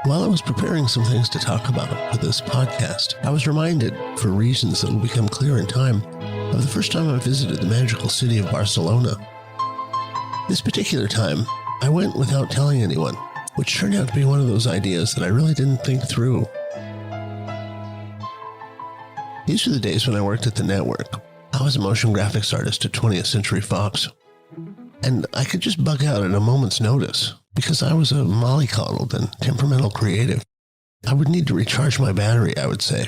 While I was preparing some things to talk about for this podcast, I was reminded, for reasons that will become clear in time, of the first time I visited the magical city of Barcelona. This particular time, I went without telling anyone, which turned out to be one of those ideas that I really didn't think through. These were the days when I worked at the network. I was a motion graphics artist at 20th Century Fox, and I could just bug out at a moment's notice because I was a mollycoddled and temperamental creative. I would need to recharge my battery, I would say.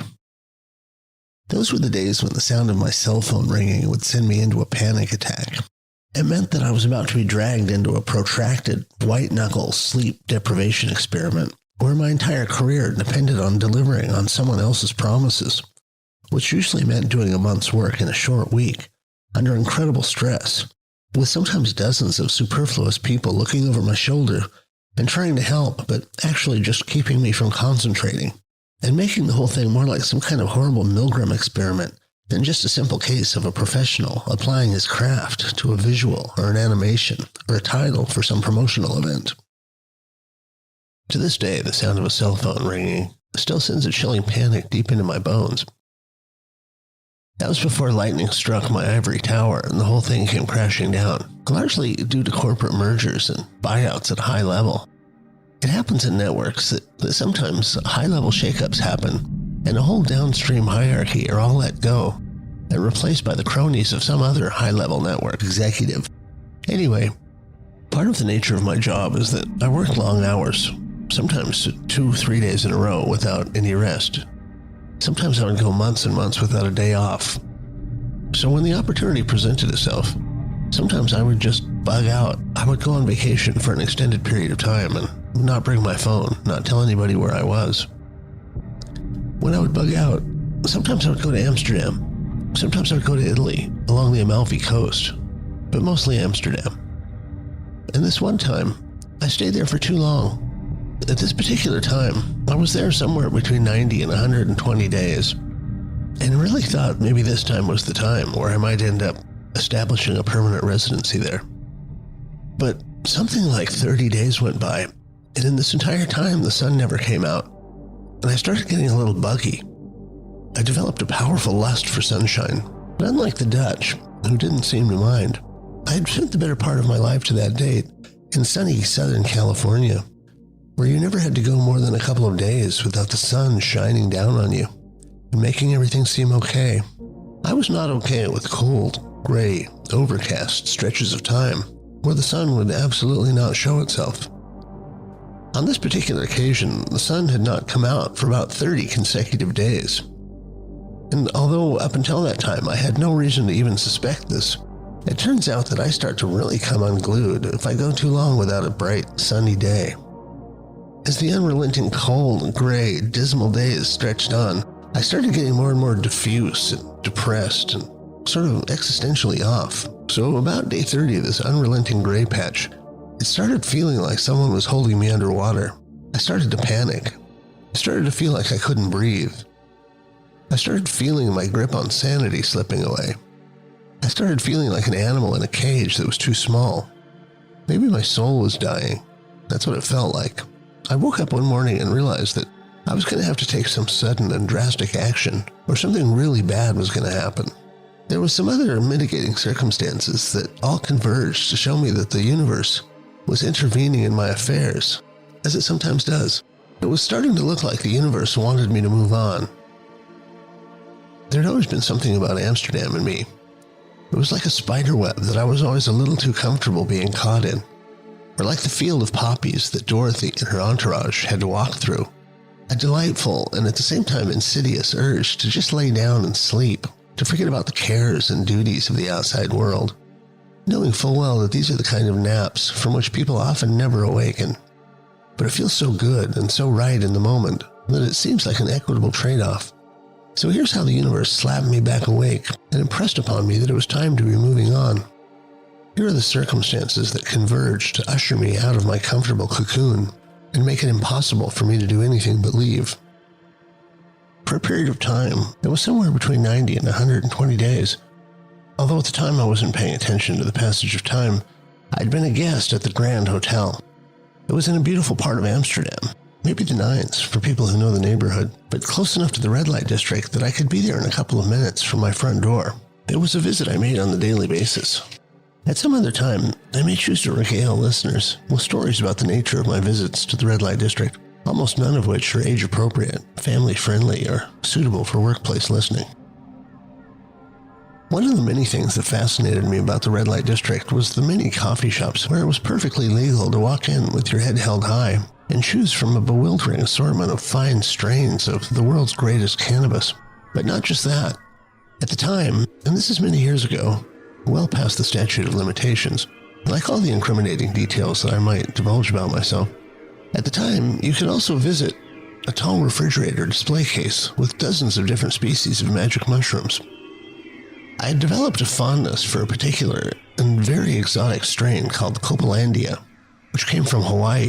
Those were the days when the sound of my cell phone ringing would send me into a panic attack. It meant that I was about to be dragged into a protracted, white-knuckle sleep deprivation experiment where my entire career depended on delivering on someone else's promises, which usually meant doing a month's work in a short week, under incredible stress, with sometimes dozens of superfluous people looking over my shoulder and trying to help, but actually just keeping me from concentrating, and making the whole thing more like some kind of horrible Milgram experiment than just a simple case of a professional applying his craft to a visual or an animation or a title for some promotional event. To this day, the sound of a cell phone ringing still sends a chilling panic deep into my bones. That was before lightning struck my ivory tower and the whole thing came crashing down, largely due to corporate mergers and buyouts at a high level. It happens in networks that sometimes high-level shakeups happen, and a whole downstream hierarchy are all let go and replaced by the cronies of some other high-level network executive. Anyway, part of the nature of my job is that I work long hours, sometimes 2-3 days in a row without any rest. Sometimes I would go months and months without a day off. So when the opportunity presented itself, sometimes I would just bug out. I would go on vacation for an extended period of time and not bring my phone, not tell anybody where I was. When I would bug out, sometimes I would go to Amsterdam. Sometimes I would go to Italy, along the Amalfi Coast, but mostly Amsterdam. And this one time, I stayed there for too long. At this particular time, I was there somewhere between 90 and 120 days, and really thought maybe this time was the time where I might end up establishing a permanent residency there. But something like 30 days went by, and in this entire time, the sun never came out. And I started getting a little buggy. I developed a powerful lust for sunshine, but unlike the Dutch, who didn't seem to mind, I had spent the better part of my life to that date in sunny Southern California, where you never had to go more than a couple of days without the sun shining down on you and making everything seem okay. I was not okay with cold, gray, overcast stretches of time where the sun would absolutely not show itself. On this particular occasion, the sun had not come out for about 30 consecutive days. And although up until that time I had no reason to even suspect this, it turns out that I start to really come unglued if I go too long without a bright, sunny day. As the unrelenting cold, gray, dismal days stretched on, I started getting more and more diffuse and depressed and sort of existentially off. So about day 30 of this unrelenting gray patch, it started feeling like someone was holding me underwater. I started to panic. I started to feel like I couldn't breathe. I started feeling my grip on sanity slipping away. I started feeling like an animal in a cage that was too small. Maybe my soul was dying. That's what it felt like. I woke up one morning and realized that I was going to have to take some sudden and drastic action, or something really bad was going to happen. There was some other mitigating circumstances that all converged to show me that the universe was intervening in my affairs, as it sometimes does. It was starting to look like the universe wanted me to move on. There'd always been something about Amsterdam in me. It was like a spider web that I was always a little too comfortable being caught in, or like the field of poppies that Dorothy and her entourage had to walk through. A delightful and at the same time insidious urge to just lay down and sleep, to forget about the cares and duties of the outside world, knowing full well that these are the kind of naps from which people often never awaken. But it feels so good and so right in the moment that it seems like an equitable trade-off. So here's how the universe slapped me back awake and impressed upon me that it was time to be moving on. Here are the circumstances that converged to usher me out of my comfortable cocoon and make it impossible for me to do anything but leave. For a period of time, it was somewhere between 90 and 120 days. Although at the time I wasn't paying attention to the passage of time, I'd been a guest at the Grand Hotel. It was in a beautiful part of Amsterdam, maybe the 9s for people who know the neighborhood, but close enough to the red light district that I could be there in a couple of minutes from my front door. It was a visit I made on the daily basis. At some other time, I may choose to regale listeners with stories about the nature of my visits to the red light district, almost none of which are age-appropriate, family-friendly, or suitable for workplace listening. One of the many things that fascinated me about the red light district was the many coffee shops where it was perfectly legal to walk in with your head held high and choose from a bewildering assortment of fine strains of the world's greatest cannabis. But not just that. At the time, and this is many years ago, well past the statute of limitations, like all the incriminating details that I might divulge about myself, at the time you could also visit a tall refrigerator display case with dozens of different species of magic mushrooms. I had developed a fondness for a particular and very exotic strain called Copelandia, which came from Hawaii.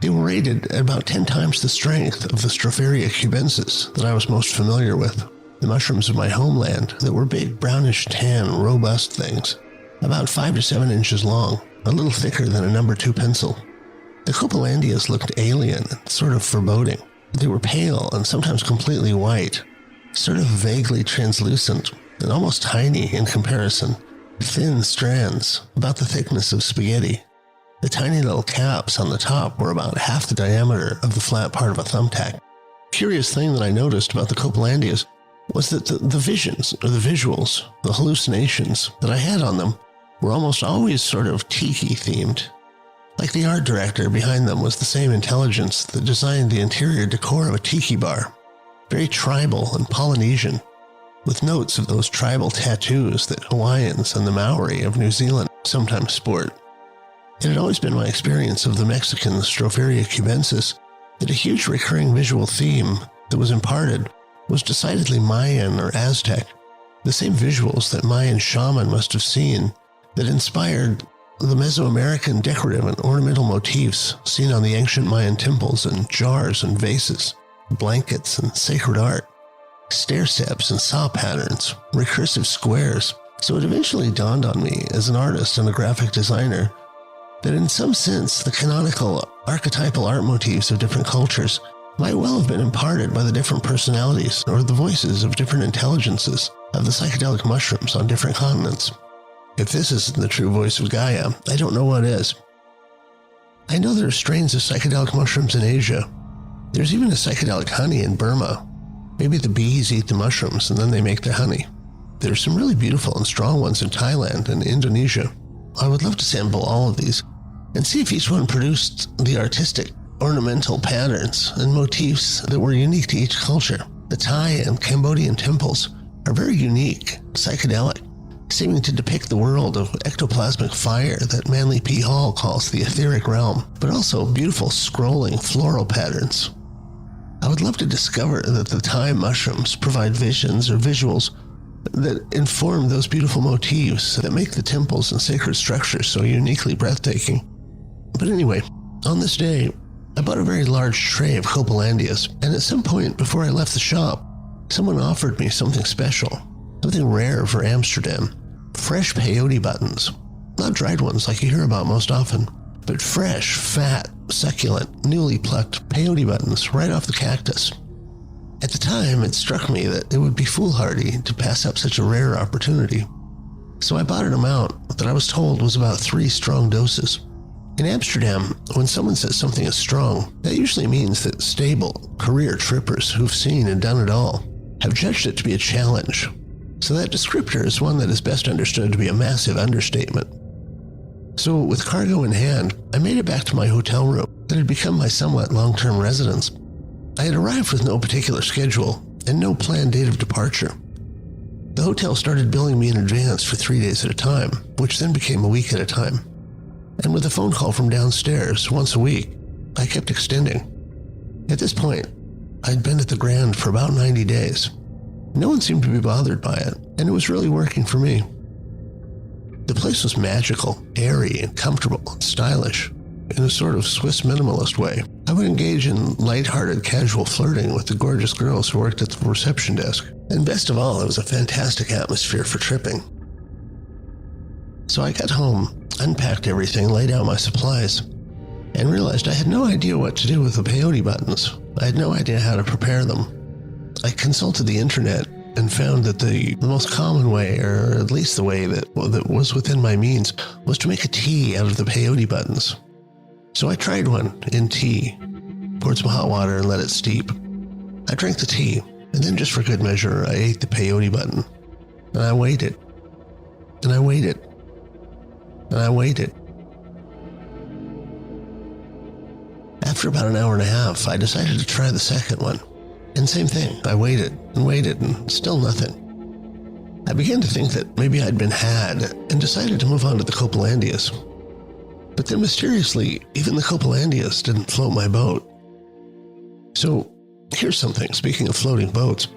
They were rated at about 10 times the strength of the Stropharia cubensis that I was most familiar with, the mushrooms of my homeland that were big, brownish tan, robust things, about 5 to 7 inches long, a little thicker than a number 2 pencil. The Copelandias looked alien and sort of foreboding. They were pale and sometimes completely white, sort of vaguely translucent, and almost tiny in comparison, thin strands about the thickness of spaghetti. The tiny little caps on the top were about half the diameter of the flat part of a thumbtack. Curious thing that I noticed about the Copelandias was that the visions, or the visuals, the hallucinations that I had on them were almost always sort of tiki-themed. Like the art director behind them was the same intelligence that designed the interior decor of a tiki bar. Very tribal and Polynesian, with notes of those tribal tattoos that Hawaiians and the Maori of New Zealand sometimes sport. It had always been my experience of the Mexican Stropharia cubensis that a huge recurring visual theme that was imparted was decidedly Mayan or Aztec, the same visuals that Mayan shaman must have seen that inspired the Mesoamerican decorative and ornamental motifs seen on the ancient Mayan temples and jars and vases, blankets and sacred art, stair steps and saw patterns, recursive squares. So it eventually dawned on me as an artist and a graphic designer that in some sense the canonical archetypal art motifs of different cultures might well have been imparted by the different personalities or the voices of different intelligences of the psychedelic mushrooms on different continents. If this isn't the true voice of Gaia, I don't know what is. I know there are strains of psychedelic mushrooms in Asia. There's even a psychedelic honey in Burma. Maybe the bees eat the mushrooms and then they make their honey. There are some really beautiful and strong ones in Thailand and Indonesia. I would love to sample all of these and see if each one produced the artistic, ornamental patterns and motifs that were unique to each culture. The Thai and Cambodian temples are very unique, psychedelic, seeming to depict the world of ectoplasmic fire that Manly P. Hall calls the etheric realm, but also beautiful scrolling floral patterns. I would love to discover that the Thai mushrooms provide visions or visuals that inform those beautiful motifs that make the temples and sacred structures so uniquely breathtaking. But anyway, on this day, I bought a very large tray of Copelandias, and at some point before I left the shop, someone offered me something special, something rare for Amsterdam. Fresh peyote buttons. Not dried ones like you hear about most often, but fresh, fat, succulent, newly plucked peyote buttons right off the cactus. At the time, it struck me that it would be foolhardy to pass up such a rare opportunity. So I bought an amount that I was told was about 3 strong doses. In Amsterdam, when someone says something is strong, that usually means that stable, career trippers who've seen and done it all have judged it to be a challenge. So that descriptor is one that is best understood to be a massive understatement. So with cargo in hand, I made it back to my hotel room that had become my somewhat long-term residence. I had arrived with no particular schedule and no planned date of departure. The hotel started billing me in advance for 3 days at a time, which then became a week at a time. And with a phone call from downstairs once a week, I kept extending. At this point, I'd been at the Grand for about 90 days. No one seemed to be bothered by it, and it was really working for me. The place was magical, airy, and comfortable, and stylish. In a sort of Swiss minimalist way, I would engage in lighthearted, casual flirting with the gorgeous girls who worked at the reception desk. And best of all, it was a fantastic atmosphere for tripping. So I got home, unpacked everything, laid out my supplies, and realized I had no idea what to do with the peyote buttons. I had no idea how to prepare them. I consulted the internet and found that the most common way, or at least the way that was within my means, was to make a tea out of the peyote buttons. So I tried one in tea, poured some hot water and let it steep. I drank the tea, and then just for good measure, I ate the peyote button. And I waited. And I waited. And I waited. After about an hour and a half, I decided to try the second one. And same thing, I waited and still nothing. I began to think that maybe I'd been had and decided to move on to the Copelandias. But then mysteriously, even the Copelandias didn't float my boat. So here's something, speaking of floating boats.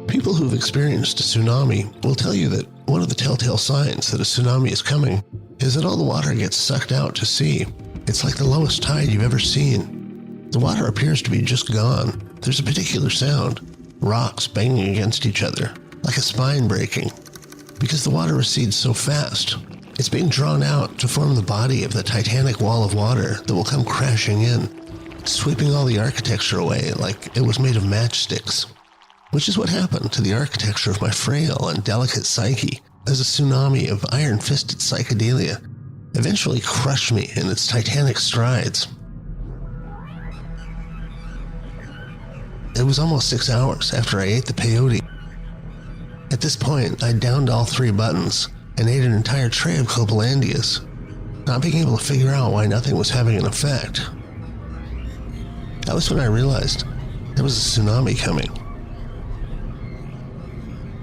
People who've experienced a tsunami will tell you that one of the telltale signs that a tsunami is coming is that all the water gets sucked out to sea. It's like the lowest tide you've ever seen. The water appears to be just gone. There's a particular sound, rocks banging against each other, like a spine breaking, because the water recedes so fast. It's being drawn out to form the body of the titanic wall of water that will come crashing in, sweeping all the architecture away like it was made of matchsticks. Which is what happened to the architecture of my frail and delicate psyche as a tsunami of iron-fisted psychedelia eventually crushed me in its titanic strides. It was almost 6 hours after I ate the peyote. At this point, I downed all 3 buttons and ate an entire tray of Copelandias, not being able to figure out why nothing was having an effect. That was when I realized there was a tsunami coming.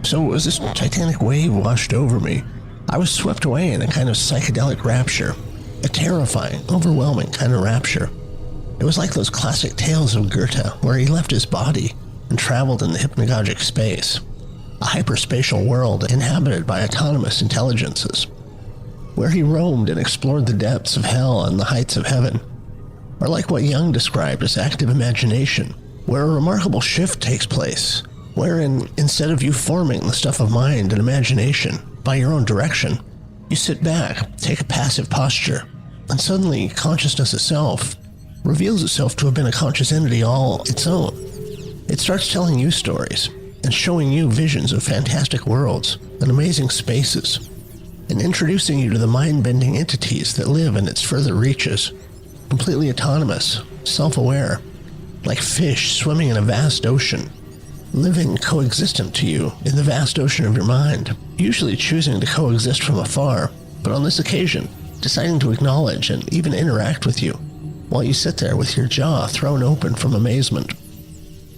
So as this titanic wave washed over me, I was swept away in a kind of psychedelic rapture, a terrifying, overwhelming kind of rapture. It was like those classic tales of Goethe, where he left his body and traveled in the hypnagogic space, a hyperspatial world inhabited by autonomous intelligences, where he roamed and explored the depths of hell and the heights of heaven, or like what Jung described as active imagination, where a remarkable shift takes place, wherein, instead of you forming the stuff of mind and imagination by your own direction, you sit back, take a passive posture, and suddenly consciousness itself reveals itself to have been a conscious entity all its own. It starts telling you stories and showing you visions of fantastic worlds and amazing spaces, and introducing you to the mind-bending entities that live in its further reaches, completely autonomous, self-aware, like fish swimming in a vast ocean, living coexistent to you in the vast ocean of your mind, usually choosing to coexist from afar, but on this occasion, deciding to acknowledge and even interact with you, while you sit there with your jaw thrown open from amazement.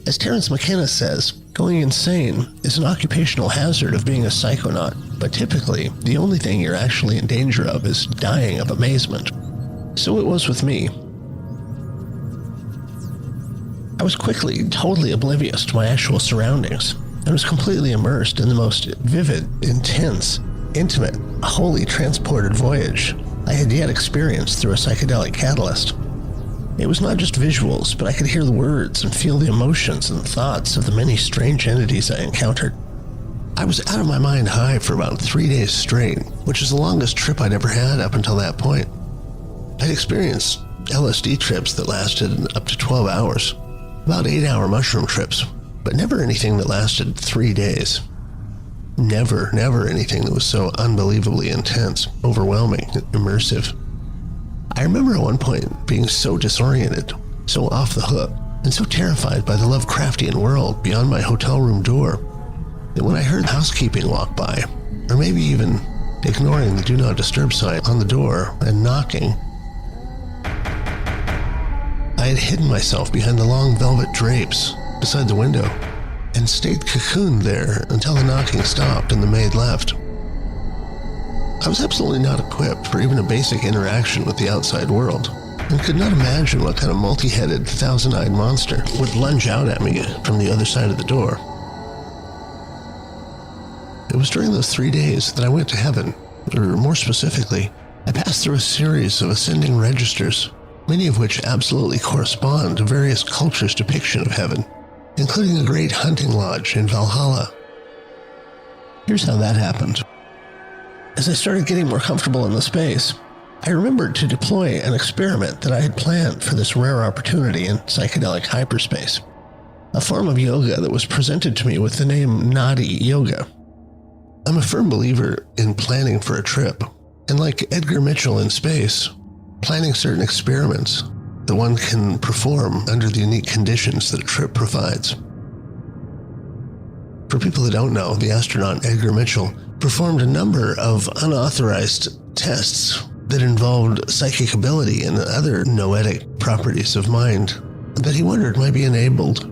As Terence McKenna says, going insane is an occupational hazard of being a psychonaut, but typically, the only thing you're actually in danger of is dying of amazement. So it was with me. I was quickly totally oblivious to my actual surroundings, and was completely immersed in the most vivid, intense, intimate, wholly transported voyage I had yet experienced through a psychedelic catalyst. It was not just visuals, but I could hear the words and feel the emotions and thoughts of the many strange entities I encountered. I was out of my mind high for about 3 days straight, which is the longest trip I'd ever had up until that point. I'd experienced LSD trips that lasted up to 12 hours, about 8-hour mushroom trips, but never anything that lasted 3 days. Never anything that was so unbelievably intense, overwhelming, immersive. I remember at one point being so disoriented, so off the hook, and so terrified by the Lovecraftian world beyond my hotel room door, that when I heard housekeeping walk by, or maybe even ignoring the Do Not Disturb sign on the door and knocking, I had hidden myself behind the long velvet drapes beside the window and stayed cocooned there until the knocking stopped and the maid left. I was absolutely not equipped for even a basic interaction with the outside world, and could not imagine what kind of multi-headed, thousand-eyed monster would lunge out at me from the other side of the door. It was during those 3 days that I went to heaven, or more specifically, I passed through a series of ascending registers, many of which absolutely correspond to various cultures' depiction of heaven, including a great hunting lodge in Valhalla. Here's how that happened. As I started getting more comfortable in the space, I remembered to deploy an experiment that I had planned for this rare opportunity in psychedelic hyperspace, a form of yoga that was presented to me with the name Nadi Yoga. I'm a firm believer in planning for a trip, and like Edgar Mitchell in space, planning certain experiments that one can perform under the unique conditions that a trip provides. For people that don't know, the astronaut Edgar Mitchell performed a number of unauthorized tests that involved psychic ability and other noetic properties of mind that he wondered might be enabled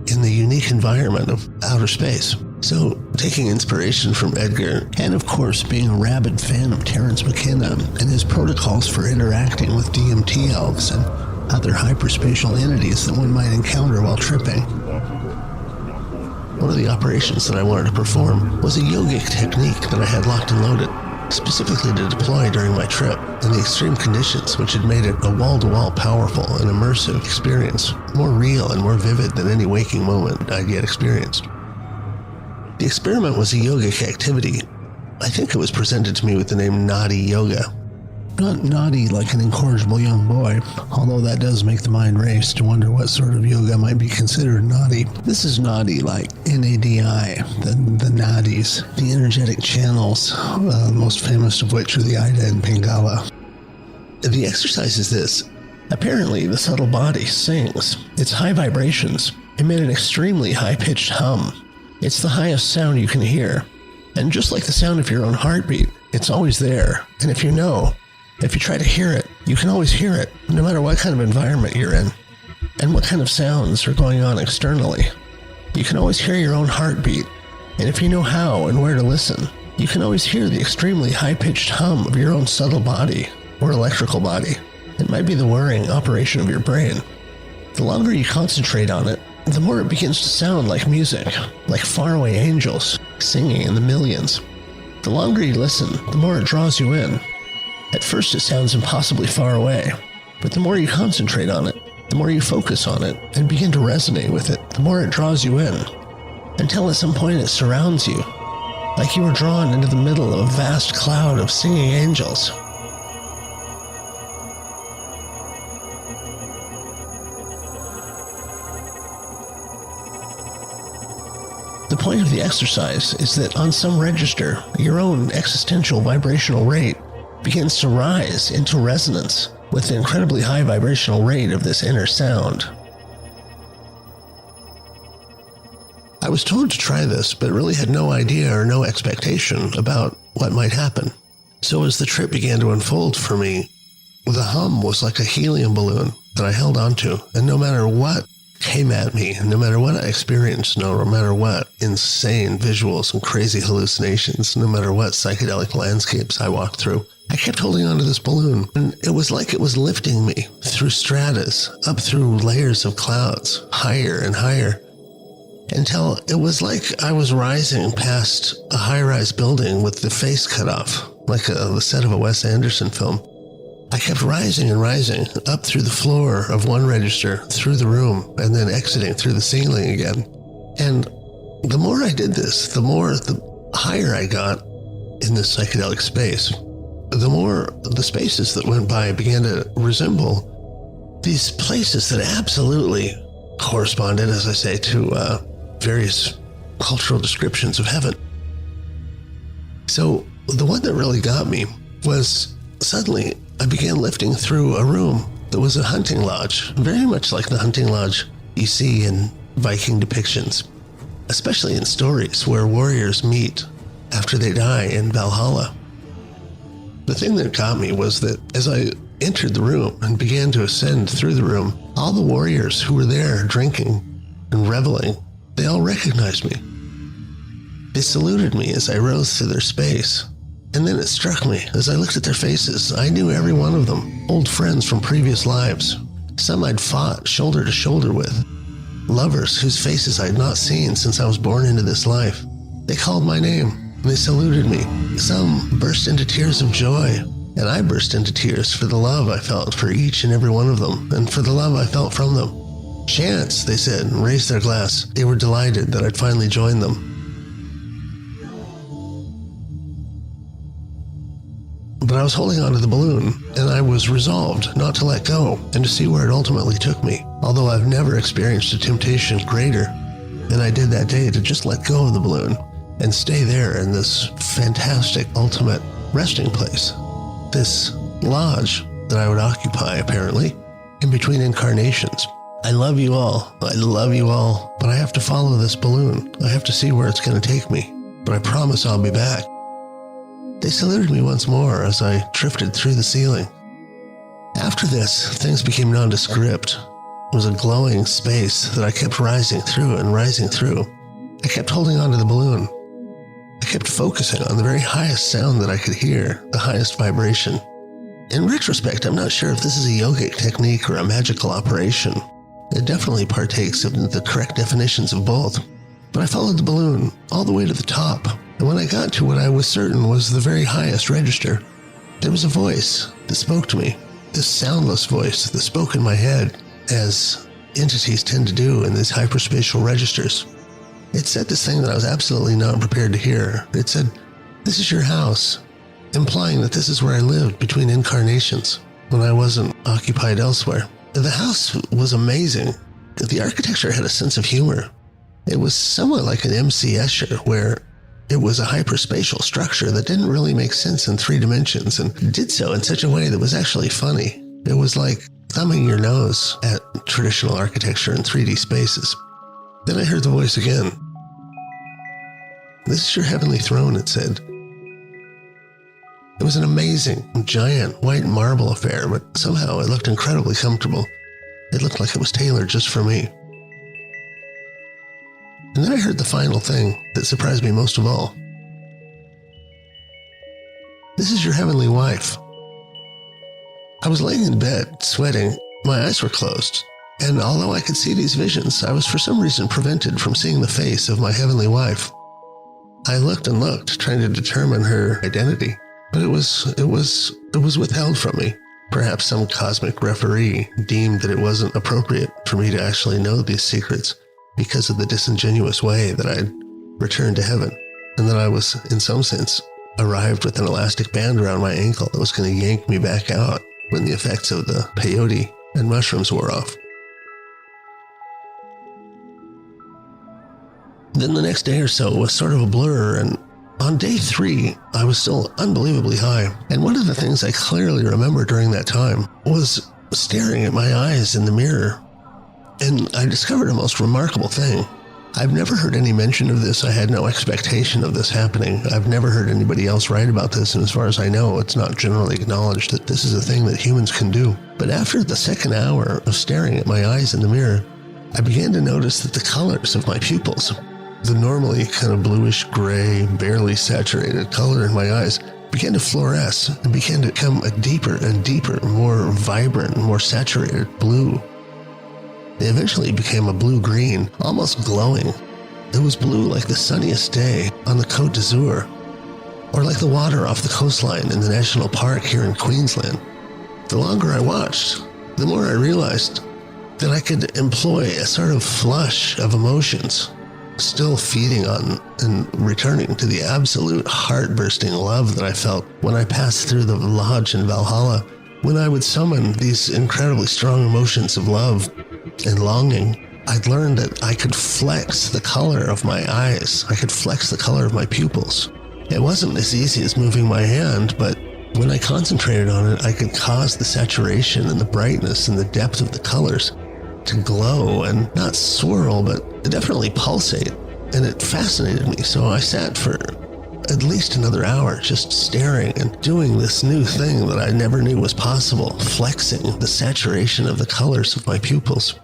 in the unique environment of outer space. So, taking inspiration from Edgar, and of course being a rabid fan of Terence McKenna and his protocols for interacting with DMT elves and other hyperspatial entities that one might encounter while tripping, one of the operations that I wanted to perform was a yogic technique that I had locked and loaded, specifically to deploy during my trip in the extreme conditions which had made it a wall-to-wall powerful and immersive experience, more real and more vivid than any waking moment I'd yet experienced. The experiment was a yogic activity. I think it was presented to me with the name Nadi Yoga. Not naughty like an incorrigible young boy, although that does make the mind race to wonder what sort of yoga might be considered naughty. This is naughty like N-A-D-I, the nadis, the energetic channels, most famous of which are the Ida and Pingala. The exercise is this. Apparently, the subtle body sings. Its high vibrations emit an extremely high-pitched hum. It's the highest sound you can hear. And just like the sound of your own heartbeat, it's always there. And if you try to hear it, you can always hear it, no matter what kind of environment you're in, and what kind of sounds are going on externally. You can always hear your own heartbeat, and if you know how and where to listen, you can always hear the extremely high-pitched hum of your own subtle body, or electrical body. It might be the whirring operation of your brain. The longer you concentrate on it, the more it begins to sound like music, like faraway angels, singing in the millions. The longer you listen, the more it draws you in. At first it sounds impossibly far away, but the more you concentrate on it, the more you focus on it and begin to resonate with it, the more it draws you in, until at some point it surrounds you, like you were drawn into the middle of a vast cloud of singing angels. The point of the exercise is that on some register, your own existential vibrational rate begins to rise into resonance with the incredibly high vibrational rate of this inner sound. I was told to try this, but really had no idea or no expectation about what might happen. So as the trip began to unfold for me, the hum was like a helium balloon that I held onto, and no matter what came at me, and no matter what I experienced, no matter what insane visuals and crazy hallucinations, no matter what psychedelic landscapes I walked through, I kept holding onto this balloon, and it was like it was lifting me through stratas, up through layers of clouds, higher and higher, until it was like I was rising past a high-rise building with the face cut off, like the set of a Wes Anderson film. I kept rising and rising, up through the floor of one register, through the room, and then exiting through the ceiling again. And the more I did this, the higher I got in this psychedelic space. The more the spaces that went by began to resemble these places that absolutely corresponded, as I say, to various cultural descriptions of heaven. So the one that really got me was suddenly I began lifting through a room that was a hunting lodge, very much like the hunting lodge you see in Viking depictions, especially in stories where warriors meet after they die in Valhalla. The thing that got me was that as I entered the room and began to ascend through the room, all the warriors who were there drinking and reveling, they all recognized me. They saluted me as I rose through their space. And then it struck me, as I looked at their faces, I knew every one of them, old friends from previous lives. Some I'd fought shoulder to shoulder with. Lovers whose faces I'd not seen since I was born into this life. They called my name, and they saluted me. Some burst into tears of joy, and I burst into tears for the love I felt for each and every one of them, and for the love I felt from them. Chance, they said, and raised their glass. They were delighted that I'd finally joined them. But I was holding onto the balloon, and I was resolved not to let go and to see where it ultimately took me, although I've never experienced a temptation greater than I did that day to just let go of the balloon and stay there in this fantastic ultimate resting place, this lodge that I would occupy, apparently, in between incarnations. I love you all, but I have to follow this balloon. I have to see where it's going to take me, but I promise I'll be back. They saluted me once more as I drifted through the ceiling. After this, things became nondescript. It was a glowing space that I kept rising through and rising through. I kept holding onto the balloon. I kept focusing on the very highest sound that I could hear, the highest vibration. In retrospect, I'm not sure if this is a yogic technique or a magical operation. It definitely partakes of the correct definitions of both. But I followed the balloon all the way to the top, and when I got to what I was certain was the very highest register, there was a voice that spoke to me, this soundless voice that spoke in my head, as entities tend to do in these hyperspatial registers. It said this thing that I was absolutely not prepared to hear. It said, "This is your house," implying that this is where I lived between incarnations, when I wasn't occupied elsewhere. The house was amazing. The architecture had a sense of humor. It was somewhat like an M.C. Escher, where it was a hyperspatial structure that didn't really make sense in 3 dimensions and did so in such a way that was actually funny. It was like thumbing your nose at traditional architecture in 3D spaces. Then I heard the voice again. "This is your heavenly throne," it said. It was an amazing, giant, white marble affair, but somehow it looked incredibly comfortable. It looked like it was tailored just for me. And then I heard the final thing that surprised me most of all. "This is your heavenly wife." I was laying in bed, sweating. My eyes were closed. And although I could see these visions, I was for some reason prevented from seeing the face of my heavenly wife. I looked and looked, trying to determine her identity, but it was withheld from me. Perhaps some cosmic referee deemed that it wasn't appropriate for me to actually know these secrets because of the disingenuous way that I'd returned to heaven, and that I was, in some sense, arrived with an elastic band around my ankle that was going to yank me back out when the effects of the peyote and mushrooms wore off. Then the next day or so was sort of a blur, and on day 3, I was still unbelievably high. And one of the things I clearly remember during that time was staring at my eyes in the mirror. And I discovered a most remarkable thing. I've never heard any mention of this. I had no expectation of this happening. I've never heard anybody else write about this, and as far as I know, it's not generally acknowledged that this is a thing that humans can do. But after the second hour of staring at my eyes in the mirror, I began to notice that the colors of my pupils, the normally kind of bluish gray, barely saturated color in my eyes, began to fluoresce and began to become a deeper and deeper, more vibrant, more saturated blue. They eventually became a blue-green, almost glowing. It was blue like the sunniest day on the Côte d'Azur, or like the water off the coastline in the national park here in Queensland. The longer I watched, the more I realized that I could employ a sort of flush of emotions, still feeding on and returning to the absolute heart-bursting love that I felt when I passed through the lodge in Valhalla, when I would summon these incredibly strong emotions of love and longing. I'd learned that I could flex the color of my eyes. I could flex the color of my pupils. It wasn't as easy as moving my hand, but when I concentrated on it, I could cause the saturation and the brightness and the depth of the colors to glow and not swirl, but definitely pulsate. And it fascinated me, so I sat for at least another hour just staring and doing this new thing that I never knew was possible, flexing the saturation of the colors of my pupils.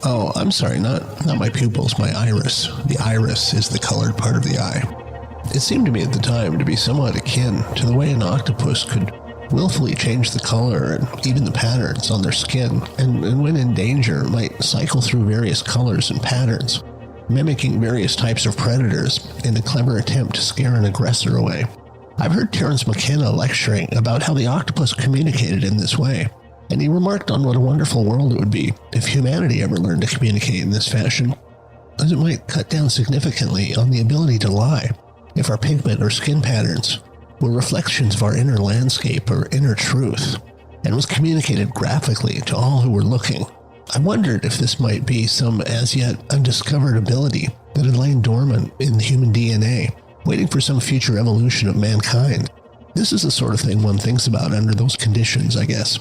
Oh, I'm sorry, not my pupils, my iris. The iris is the colored part of the eye. It seemed to me at the time to be somewhat akin to the way an octopus could willfully change the color and even the patterns on their skin, and when in danger might cycle through various colors and patterns, mimicking various types of predators in a clever attempt to scare an aggressor away. I've heard Terence McKenna lecturing about how the octopus communicated in this way, and he remarked on what a wonderful world it would be if humanity ever learned to communicate in this fashion, as it might cut down significantly on the ability to lie if our pigment or skin patterns were reflections of our inner landscape or inner truth, and was communicated graphically to all who were looking. I wondered if this might be some as yet undiscovered ability that had lain dormant in the human DNA, waiting for some future evolution of mankind. This is the sort of thing one thinks about under those conditions, I guess.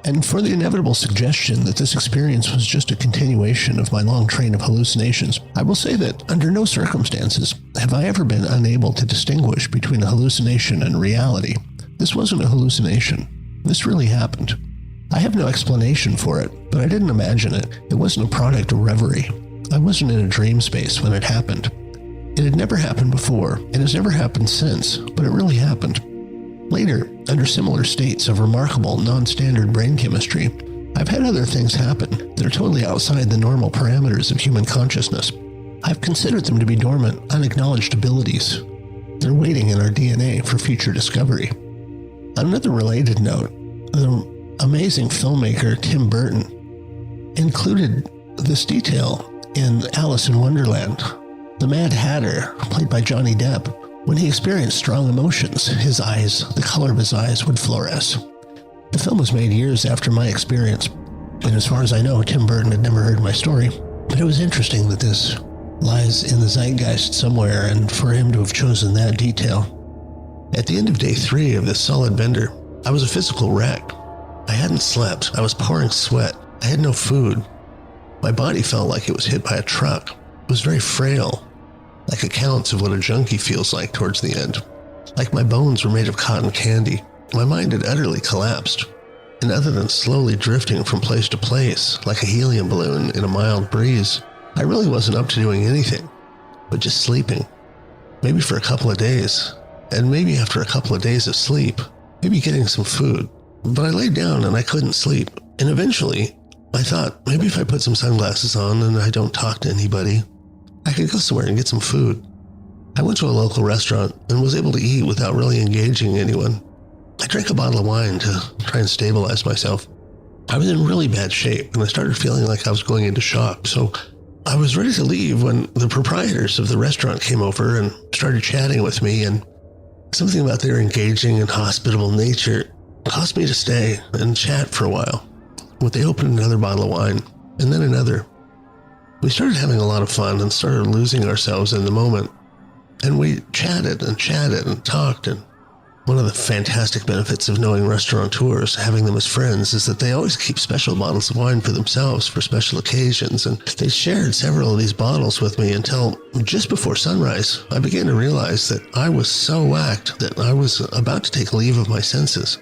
And for the inevitable suggestion that this experience was just a continuation of my long train of hallucinations, I will say that under no circumstances have I ever been unable to distinguish between a hallucination and reality. This wasn't a hallucination. This really happened. I have no explanation for it, but I didn't imagine it. It wasn't a product of reverie. I wasn't in a dream space when it happened. It had never happened before, and has never happened since, but it really happened. Later, under similar states of remarkable non-standard brain chemistry, I've had other things happen that are totally outside the normal parameters of human consciousness. I've considered them to be dormant, unacknowledged abilities. They're waiting in our DNA for future discovery. On another related note, the amazing filmmaker Tim Burton included this detail in Alice in Wonderland. The Mad Hatter, played by Johnny Depp, when he experienced strong emotions, the color of his eyes would fluoresce. The film was made years after my experience, and as far as I know, Tim Burton had never heard my story. But it was interesting that this lies in the zeitgeist somewhere, and for him to have chosen that detail. At the end of day 3 of this solid bender, I was a physical wreck. I hadn't slept. I was pouring sweat. I had no food. My body felt like it was hit by a truck. It was very frail, like accounts of what a junkie feels like towards the end. Like my bones were made of cotton candy. My mind had utterly collapsed. And other than slowly drifting from place to place, like a helium balloon in a mild breeze, I really wasn't up to doing anything, but just sleeping. Maybe for a couple of days, and maybe after a couple of days of sleep, maybe getting some food. But I laid down and I couldn't sleep. And eventually, I thought, maybe if I put some sunglasses on and I don't talk to anybody, I could go somewhere and get some food. I went to a local restaurant and was able to eat without really engaging anyone. I drank a bottle of wine to try and stabilize myself. I was in really bad shape and I started feeling like I was going into shock, so I was ready to leave when the proprietors of the restaurant came over and started chatting with me, and something about their engaging and hospitable nature caused me to stay and chat for a while. But they opened another bottle of wine, and then another. We started having a lot of fun and started losing ourselves in the moment. And we chatted and talked, and one of the fantastic benefits of knowing restaurateurs, having them as friends, is that they always keep special bottles of wine for themselves for special occasions, and they shared several of these bottles with me until just before sunrise, I began to realize that I was so whacked that I was about to take leave of my senses.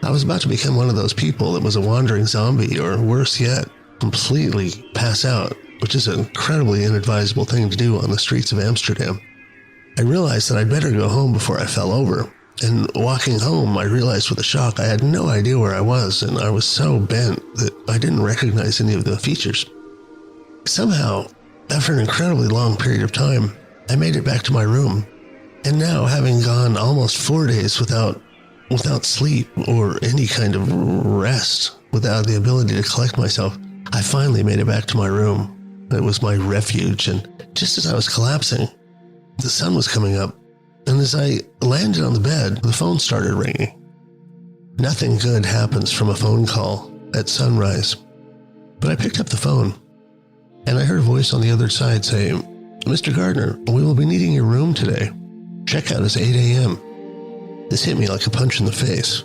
I was about to become one of those people that was a wandering zombie, or worse yet, completely pass out, which is an incredibly inadvisable thing to do on the streets of Amsterdam. I realized that I'd better go home before I fell over, and walking home, I realized with a shock I had no idea where I was, and I was so bent that I didn't recognize any of the features. Somehow, after an incredibly long period of time, I made it back to my room, and now, having gone almost 4 days without sleep or any kind of rest, without the ability to collect myself, I finally made it back to my room. It was my refuge, and just as I was collapsing, the sun was coming up, and as I landed on the bed, the phone started ringing. Nothing good happens from a phone call at sunrise, but I picked up the phone, and I heard a voice on the other side say, "Mr. Gardner, we will be needing your room today. Checkout is 8 a.m. This hit me like a punch in the face.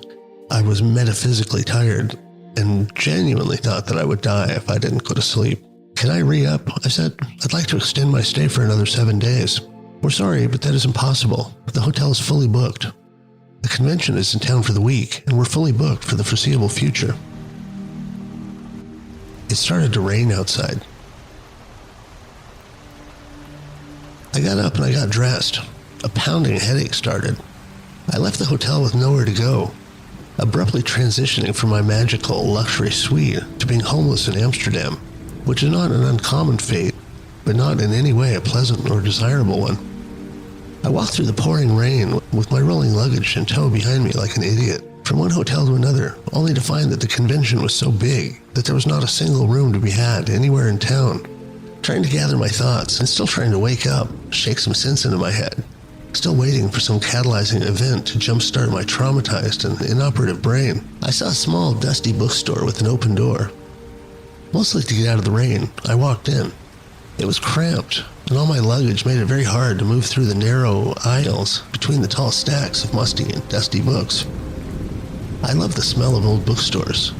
I was metaphysically tired and genuinely thought that I would die if I didn't go to sleep. "Can I re-up?" I said. "I'd like to extend my stay for another 7 days. "We're sorry, but that is impossible. The hotel is fully booked. The convention is in town for the week, and we're fully booked for the foreseeable future." It started to rain outside. I got up and I got dressed. A pounding headache started. I left the hotel with nowhere to go, abruptly transitioning from my magical luxury suite to being homeless in Amsterdam, which is not an uncommon fate, but not in any way a pleasant or desirable one. I walked through the pouring rain with my rolling luggage in tow behind me like an idiot, from one hotel to another, only to find that the convention was so big that there was not a single room to be had anywhere in town. Trying to gather my thoughts and still trying to wake up, shake some sense into my head, still waiting for some catalyzing event to jumpstart my traumatized and inoperative brain, I saw a small, dusty bookstore with an open door. Mostly to get out of the rain, I walked in. It was cramped, and all my luggage made it very hard to move through the narrow aisles between the tall stacks of musty and dusty books. I love the smell of old bookstores.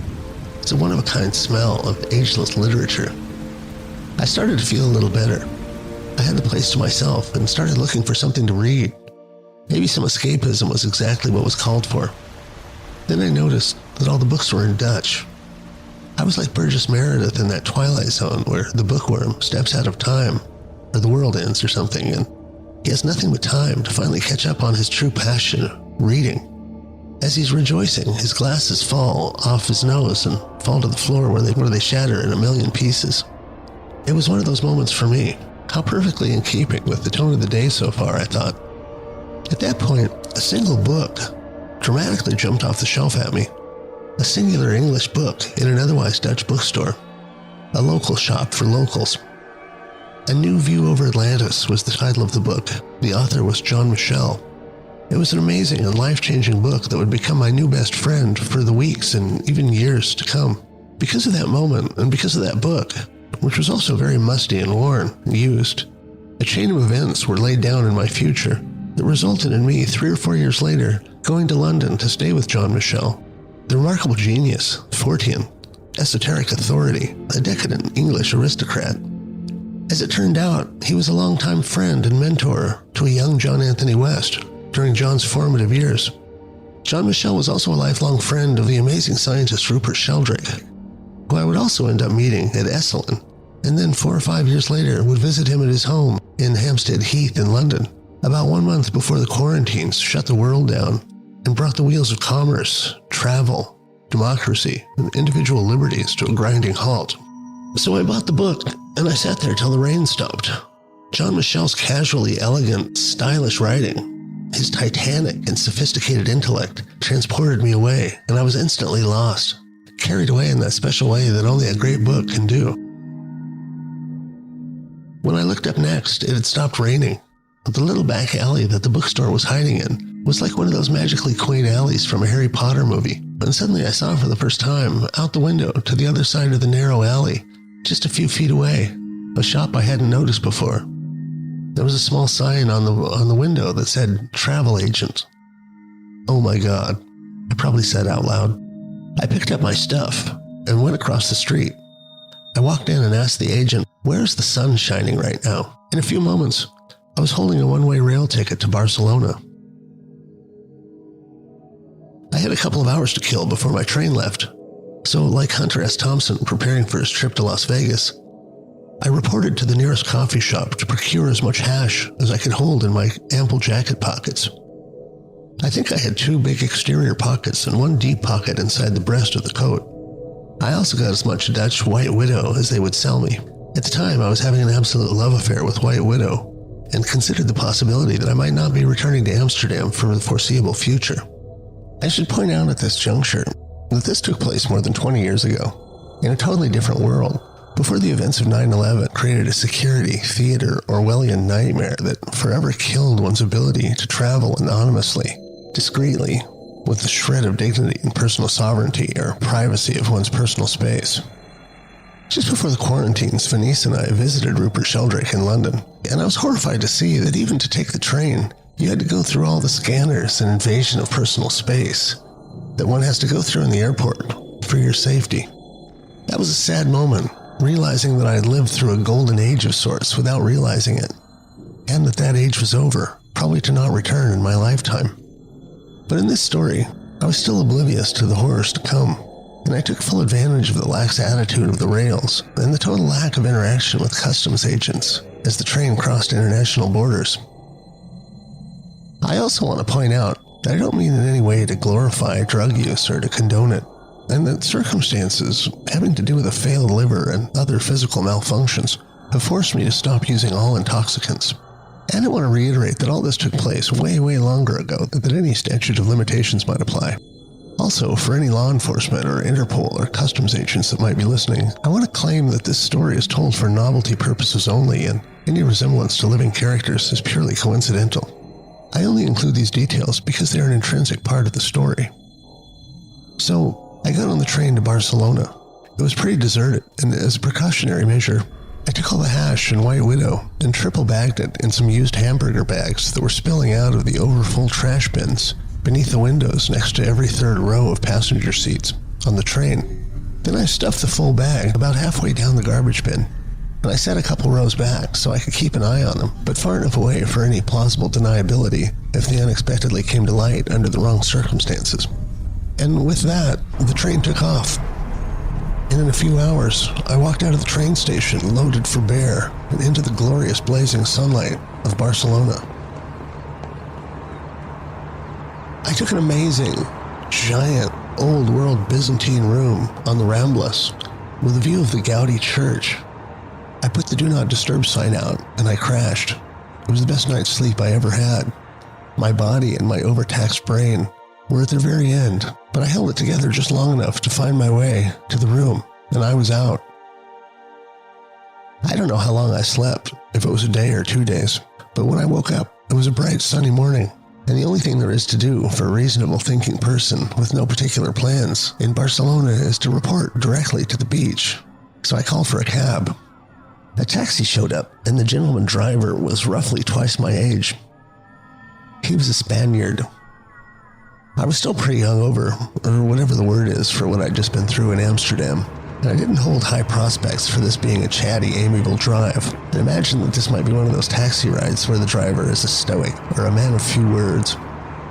It's a one-of-a-kind smell of ageless literature. I started to feel a little better. I had the place to myself and started looking for something to read. Maybe some escapism was exactly what was called for. Then I noticed that all the books were in Dutch. I was like Burgess Meredith in that Twilight Zone where the bookworm steps out of time, or the world ends or something, and he has nothing but time to finally catch up on his true passion, reading. As he's rejoicing, his glasses fall off his nose and fall to the floor where they shatter in a million pieces. It was one of those moments for me. How perfectly in keeping with the tone of the day so far, I thought. At that point, a single book dramatically jumped off the shelf at me. A singular English book in an otherwise Dutch bookstore. A local shop for locals. A New View Over Atlantis was the title of the book. The author was John Michel. It was an amazing and life-changing book that would become my new best friend for the weeks and even years to come. Because of that moment and because of that book, which was also very musty and worn and used, a chain of events were laid down in my future that resulted in me 3 or 4 years later going to London to stay with John Michel, the remarkable genius, Fortean, esoteric authority, a decadent English aristocrat. As it turned out, he was a longtime friend and mentor to a young John Anthony West during John's formative years. John Michel was also a lifelong friend of the amazing scientist Rupert Sheldrake, who I would also end up meeting at Esalen, and then 4 or 5 years later would visit him at his home in Hampstead Heath in London, about 1 month before the quarantines shut the world down and brought the wheels of commerce, travel, democracy, and individual liberties to a grinding halt. So I bought the book, and I sat there till the rain stopped. John Michel's casually elegant, stylish writing, his titanic and sophisticated intellect transported me away, and I was instantly lost, carried away in that special way that only a great book can do. When I looked up next, it had stopped raining. The little back alley that the bookstore was hiding in was like one of those magically quaint alleys from a Harry Potter movie, and suddenly I saw for the first time, out the window to the other side of the narrow alley, just a few feet away, a shop I hadn't noticed before. There was a small sign on the window that said, "Travel Agent." Oh my God, I probably said out loud. I picked up my stuff and went across the street. I walked in and asked the agent, "Where's the sun shining right now?" In a few moments, I was holding a one-way rail ticket to Barcelona. I had a couple of hours to kill before my train left, so like Hunter S. Thompson preparing for his trip to Las Vegas, I reported to the nearest coffee shop to procure as much hash as I could hold in my ample jacket pockets. I think I had 2 big exterior pockets and 1 deep pocket inside the breast of the coat. I also got as much Dutch White Widow as they would sell me. At the time, I was having an absolute love affair with White Widow and considered the possibility that I might not be returning to Amsterdam for the foreseeable future. I should point out at this juncture that this took place more than 20 years ago, in a totally different world, before the events of 9/11 created a security, theater, Orwellian nightmare that forever killed one's ability to travel anonymously, discreetly, with a shred of dignity and personal sovereignty or privacy of one's personal space. Just before the quarantines, Venice and I visited Rupert Sheldrake in London, and I was horrified to see that even to take the train, you had to go through all the scanners and invasion of personal space that one has to go through in the airport for your safety. That was a sad moment, realizing that I had lived through a golden age of sorts without realizing it, and that age was over, probably to not return in my lifetime. But in this story, I was still oblivious to the horrors to come, and I took full advantage of the lax attitude of the rails and the total lack of interaction with customs agents as the train crossed international borders. I also want to point out that I don't mean in any way to glorify drug use or to condone it, and that circumstances having to do with a failed liver and other physical malfunctions have forced me to stop using all intoxicants. And I want to reiterate that all this took place way, way longer ago than any statute of limitations might apply. Also, for any law enforcement or Interpol or customs agents that might be listening, I want to claim that this story is told for novelty purposes only, and any resemblance to living characters is purely coincidental. I only include these details because they're an intrinsic part of the story. So, I got on the train to Barcelona. It was pretty deserted, and as a precautionary measure, I took all the hash and White Widow and triple bagged it in some used hamburger bags that were spilling out of the overfull trash bins beneath the windows next to every third row of passenger seats on the train. Then I stuffed the full bag about halfway down the garbage bin, and I sat a couple rows back so I could keep an eye on them, but far enough away for any plausible deniability if they unexpectedly came to light under the wrong circumstances. And with that, the train took off. And in a few hours, I walked out of the train station loaded for bear and into the glorious blazing sunlight of Barcelona. I took an amazing, giant, old-world Byzantine room on the Ramblas with a view of the Gaudi church. I put the Do Not Disturb sign out and I crashed. It was the best night's sleep I ever had. My body and my overtaxed brain were at their very end, but I held it together just long enough to find my way to the room, and I was out. I don't know how long I slept, if it was a day or 2 days, but when I woke up, it was a bright sunny morning, and the only thing there is to do for a reasonable thinking person with no particular plans in Barcelona is to report directly to the beach. So I called for a cab. A taxi showed up, and the gentleman driver was roughly twice my age. He was a Spaniard. I was still pretty hungover, or whatever the word is for what I'd just been through in Amsterdam, and I didn't hold high prospects for this being a chatty, amiable drive. I imagined that this might be one of those taxi rides where the driver is a stoic or a man of few words,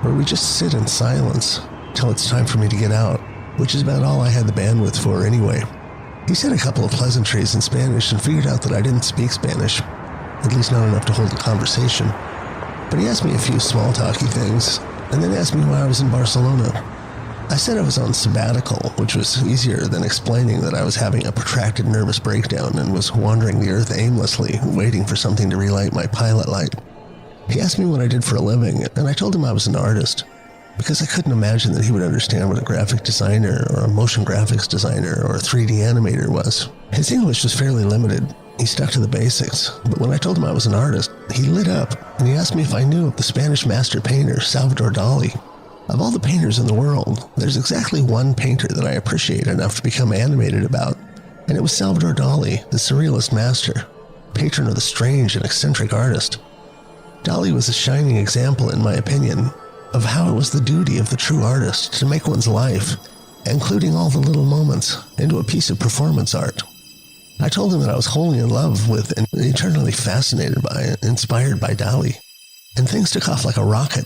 where we just sit in silence till it's time for me to get out, which is about all I had the bandwidth for anyway. He said a couple of pleasantries in Spanish and figured out that I didn't speak Spanish, at least not enough to hold a conversation. But he asked me a few small-talky things, and then asked me why I was in Barcelona. I said I was on sabbatical, which was easier than explaining that I was having a protracted nervous breakdown and was wandering the earth aimlessly, waiting for something to relight my pilot light. He asked me what I did for a living, and I told him I was an artist, because I couldn't imagine that he would understand what a graphic designer or a motion graphics designer or a 3D animator was. His English was fairly limited. He stuck to the basics, but when I told him I was an artist, he lit up, and he asked me if I knew of the Spanish master painter Salvador Dali. Of all the painters in the world, there's exactly one painter that I appreciate enough to become animated about, and it was Salvador Dali, the surrealist master, patron of the strange and eccentric artist. Dali was a shining example, in my opinion, of how it was the duty of the true artist to make one's life, including all the little moments, into a piece of performance art. I told him that I was wholly in love with and eternally fascinated by and inspired by Dali, and things took off like a rocket.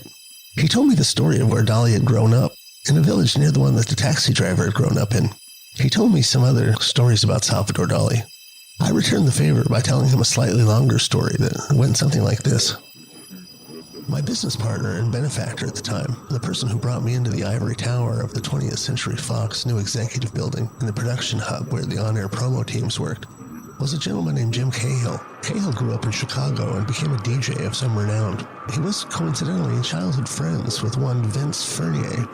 He told me the story of where Dali had grown up, in a village near the one that the taxi driver had grown up in. He told me some other stories about Salvador Dali. I returned the favor by telling him a slightly longer story that went something like this. My business partner and benefactor at the time, the person who brought me into the ivory tower of the 20th Century Fox new executive building and the production hub where the on-air promo teams worked, was a gentleman named Jim Cahill. Cahill grew up in Chicago and became a DJ of some renown. He was coincidentally childhood friends with one Vince Fournier,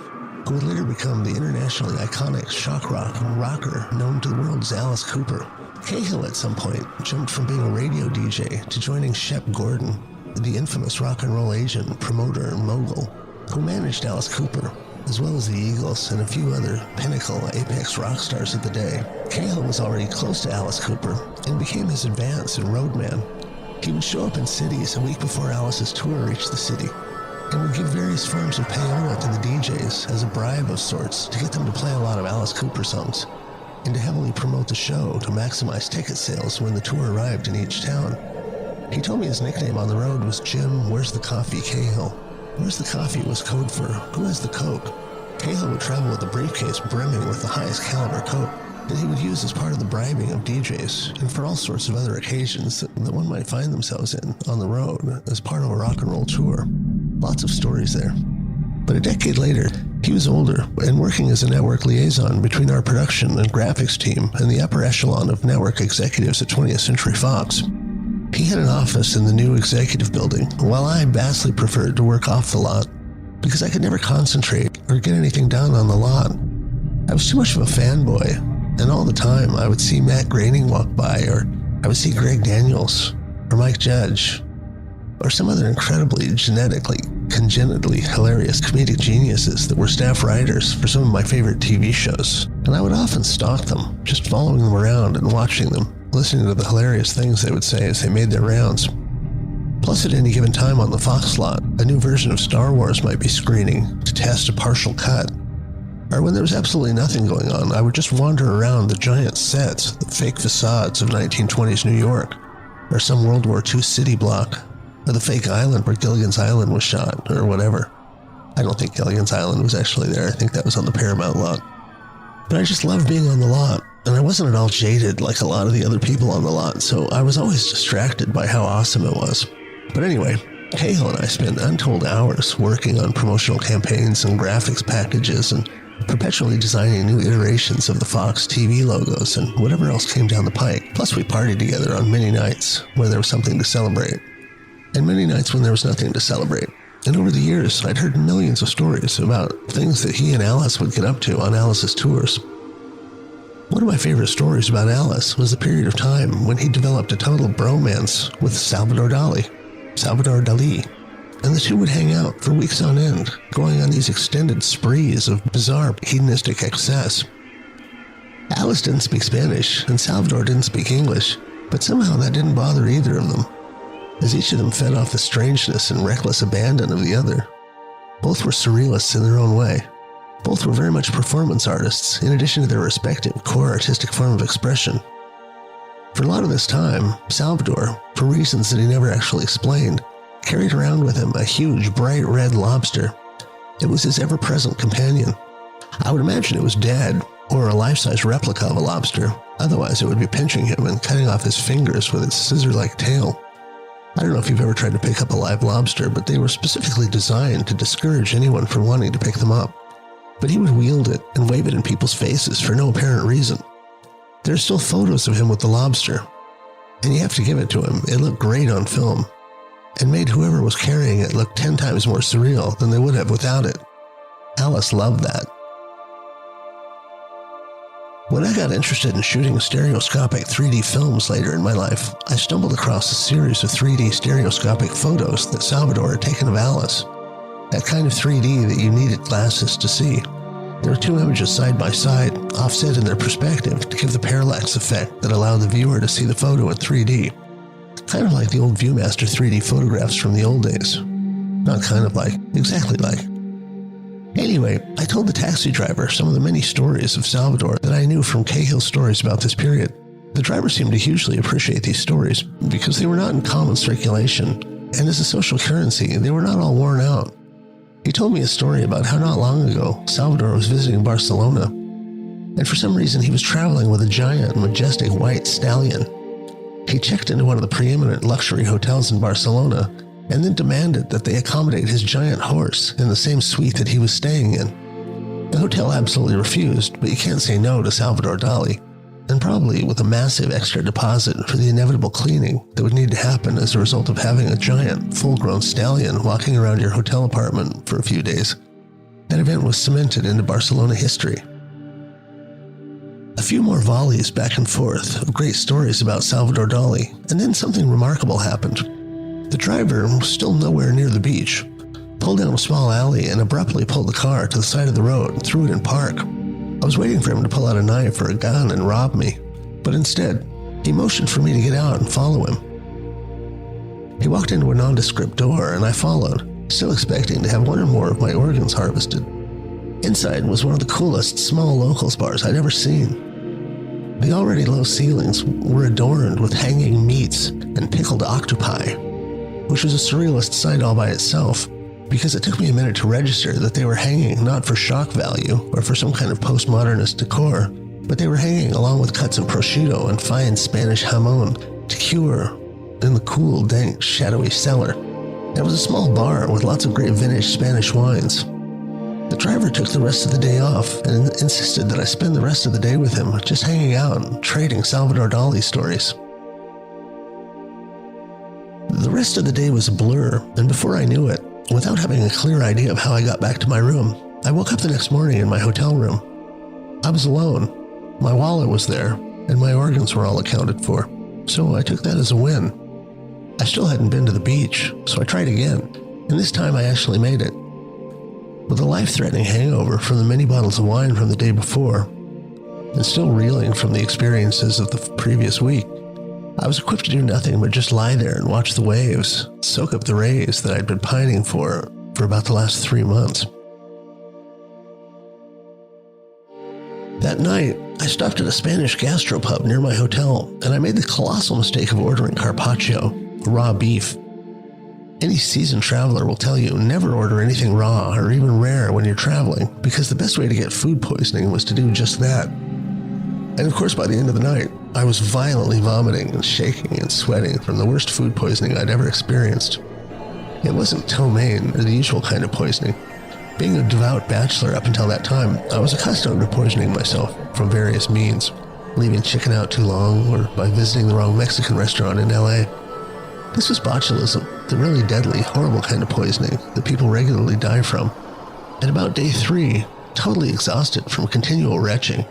who would later become the internationally iconic shock rock rocker known to the world as Alice Cooper. Cahill at some point jumped from being a radio DJ to joining Shep Gordon, the infamous rock and roll agent, promoter, and mogul, who managed Alice Cooper, as well as the Eagles and a few other pinnacle apex rock stars of the day. Cahill was already close to Alice Cooper and became his advance and roadman. He would show up in cities a week before Alice's tour reached the city and would give various forms of payola to the DJs as a bribe of sorts to get them to play a lot of Alice Cooper songs and to heavily promote the show to maximize ticket sales when the tour arrived in each town. He told me his nickname on the road was Jim Where's the Coffee Cahill. Where's the Coffee was code for Who has the Coke? Cahill would travel with a briefcase brimming with the highest caliber coke that he would use as part of the bribing of DJs and for all sorts of other occasions that one might find themselves in on the road as part of a rock and roll tour. Lots of stories there. But a decade later, he was older and working as a network liaison between our production and graphics team and the upper echelon of network executives at 20th Century Fox. He had an office in the new executive building, while I vastly preferred to work off the lot because I could never concentrate or get anything done on the lot. I was too much of a fanboy, and all the time I would see Matt Groening walk by, or I would see Greg Daniels, or Mike Judge, or some other incredibly genetically congenitally hilarious comedic geniuses that were staff writers for some of my favorite TV shows, and I would often stalk them, just following them around and watching them, listening to the hilarious things they would say as they made their rounds. Plus, at any given time on the Fox lot, a new version of Star Wars might be screening to test a partial cut. Or when there was absolutely nothing going on, I would just wander around the giant sets, the fake facades of 1920s New York, or some World War II city block, or the fake island where Gilligan's Island was shot, or whatever. I don't think Gilligan's Island was actually there. I think that was on the Paramount lot. But I just loved being on the lot, and I wasn't at all jaded like a lot of the other people on the lot, so I was always distracted by how awesome it was. But anyway, Cahill and I spent untold hours working on promotional campaigns and graphics packages and perpetually designing new iterations of the Fox TV logos and whatever else came down the pike. Plus, we partied together on many nights where there was something to celebrate, and many nights when there was nothing to celebrate. And over the years, I'd heard millions of stories about things that he and Alice would get up to on Alice's tours. One of my favorite stories about Alice was the period of time when he developed a total bromance with Salvador Dali, and the two would hang out for weeks on end, going on these extended sprees of bizarre hedonistic excess. Alice didn't speak Spanish, and Salvador didn't speak English, but somehow that didn't bother either of them, as each of them fed off the strangeness and reckless abandon of the other. Both were surrealists in their own way. Both were very much performance artists, in addition to their respective core artistic form of expression. For a lot of this time, Salvador, for reasons that he never actually explained, carried around with him a huge, bright red lobster. It was his ever-present companion. I would imagine it was dead, or a life-size replica of a lobster. Otherwise, it would be pinching him and cutting off his fingers with its scissor-like tail. I don't know if you've ever tried to pick up a live lobster, but they were specifically designed to discourage anyone from wanting to pick them up. But he would wield it and wave it in people's faces for no apparent reason. There are still photos of him with the lobster, and you have to give it to him. It looked great on film, and made whoever was carrying it look 10 times more surreal than they would have without it. Alice loved that. When I got interested in shooting stereoscopic 3D films later in my life, I stumbled across a series of 3D stereoscopic photos that Salvador had taken of Alice. That kind of 3D that you needed glasses to see. There were two images side by side, offset in their perspective to give the parallax effect that allowed the viewer to see the photo in 3D. Kind of like the old Viewmaster 3D photographs from the old days. Not kind of like, exactly like. Anyway, I told the taxi driver some of the many stories of Salvador that I knew from Cahill's stories about this period. The driver seemed to hugely appreciate these stories because they were not in common circulation, and as a social currency, they were not all worn out. He told me a story about how not long ago, Salvador was visiting Barcelona, and for some reason he was traveling with a giant, majestic white stallion. He checked into one of the preeminent luxury hotels in Barcelona and then demanded that they accommodate his giant horse in the same suite that he was staying in. The hotel absolutely refused, but you can't say no to Salvador Dali, and probably with a massive extra deposit for the inevitable cleaning that would need to happen as a result of having a giant, full-grown stallion walking around your hotel apartment for a few days. That event was cemented into Barcelona history. A few more volleys back and forth of great stories about Salvador Dali, and then something remarkable happened. The driver, still nowhere near the beach, pulled down a small alley and abruptly pulled the car to the side of the road and threw it in park. I was waiting for him to pull out a knife or a gun and rob me, but instead, he motioned for me to get out and follow him. He walked into a nondescript door and I followed, still expecting to have one or more of my organs harvested. Inside was one of the coolest small locals bars I'd ever seen. The already low ceilings were adorned with hanging meats and pickled octopi, which was a surrealist sight all by itself, because it took me a minute to register that they were hanging not for shock value or for some kind of postmodernist decor, but they were hanging along with cuts of prosciutto and fine Spanish jamon to cure in the cool, dank, shadowy cellar. There was a small bar with lots of great vintage Spanish wines. The driver took the rest of the day off and insisted that I spend the rest of the day with him, just hanging out and trading Salvador Dali stories. The rest of the day was a blur, and before I knew it, without having a clear idea of how I got back to my room, I woke up the next morning in my hotel room. I was alone. My wallet was there, and my organs were all accounted for, so I took that as a win. I still hadn't been to the beach, so I tried again, And this time I actually made it. With a life-threatening hangover from the many bottles of wine from the day before, and still reeling from the experiences of the previous week, I was equipped to do nothing but just lie there and watch the waves, soak up the rays that I'd been pining for about the last 3 months. That night, I stopped at a Spanish gastropub near my hotel, and I made the colossal mistake of ordering carpaccio, raw beef. Any seasoned traveler will tell you never order anything raw or even rare when you're traveling, because the best way to get food poisoning was to do just that. And of course, by the end of the night, I was violently vomiting and shaking and sweating from the worst food poisoning I'd ever experienced. It wasn't ptomaine or the usual kind of poisoning. Being a devout bachelor up until that time, I was accustomed to poisoning myself from various means, leaving chicken out too long or by visiting the wrong Mexican restaurant in LA. This was botulism, the really deadly, horrible kind of poisoning that people regularly die from. At about day 3, totally exhausted from continual retching,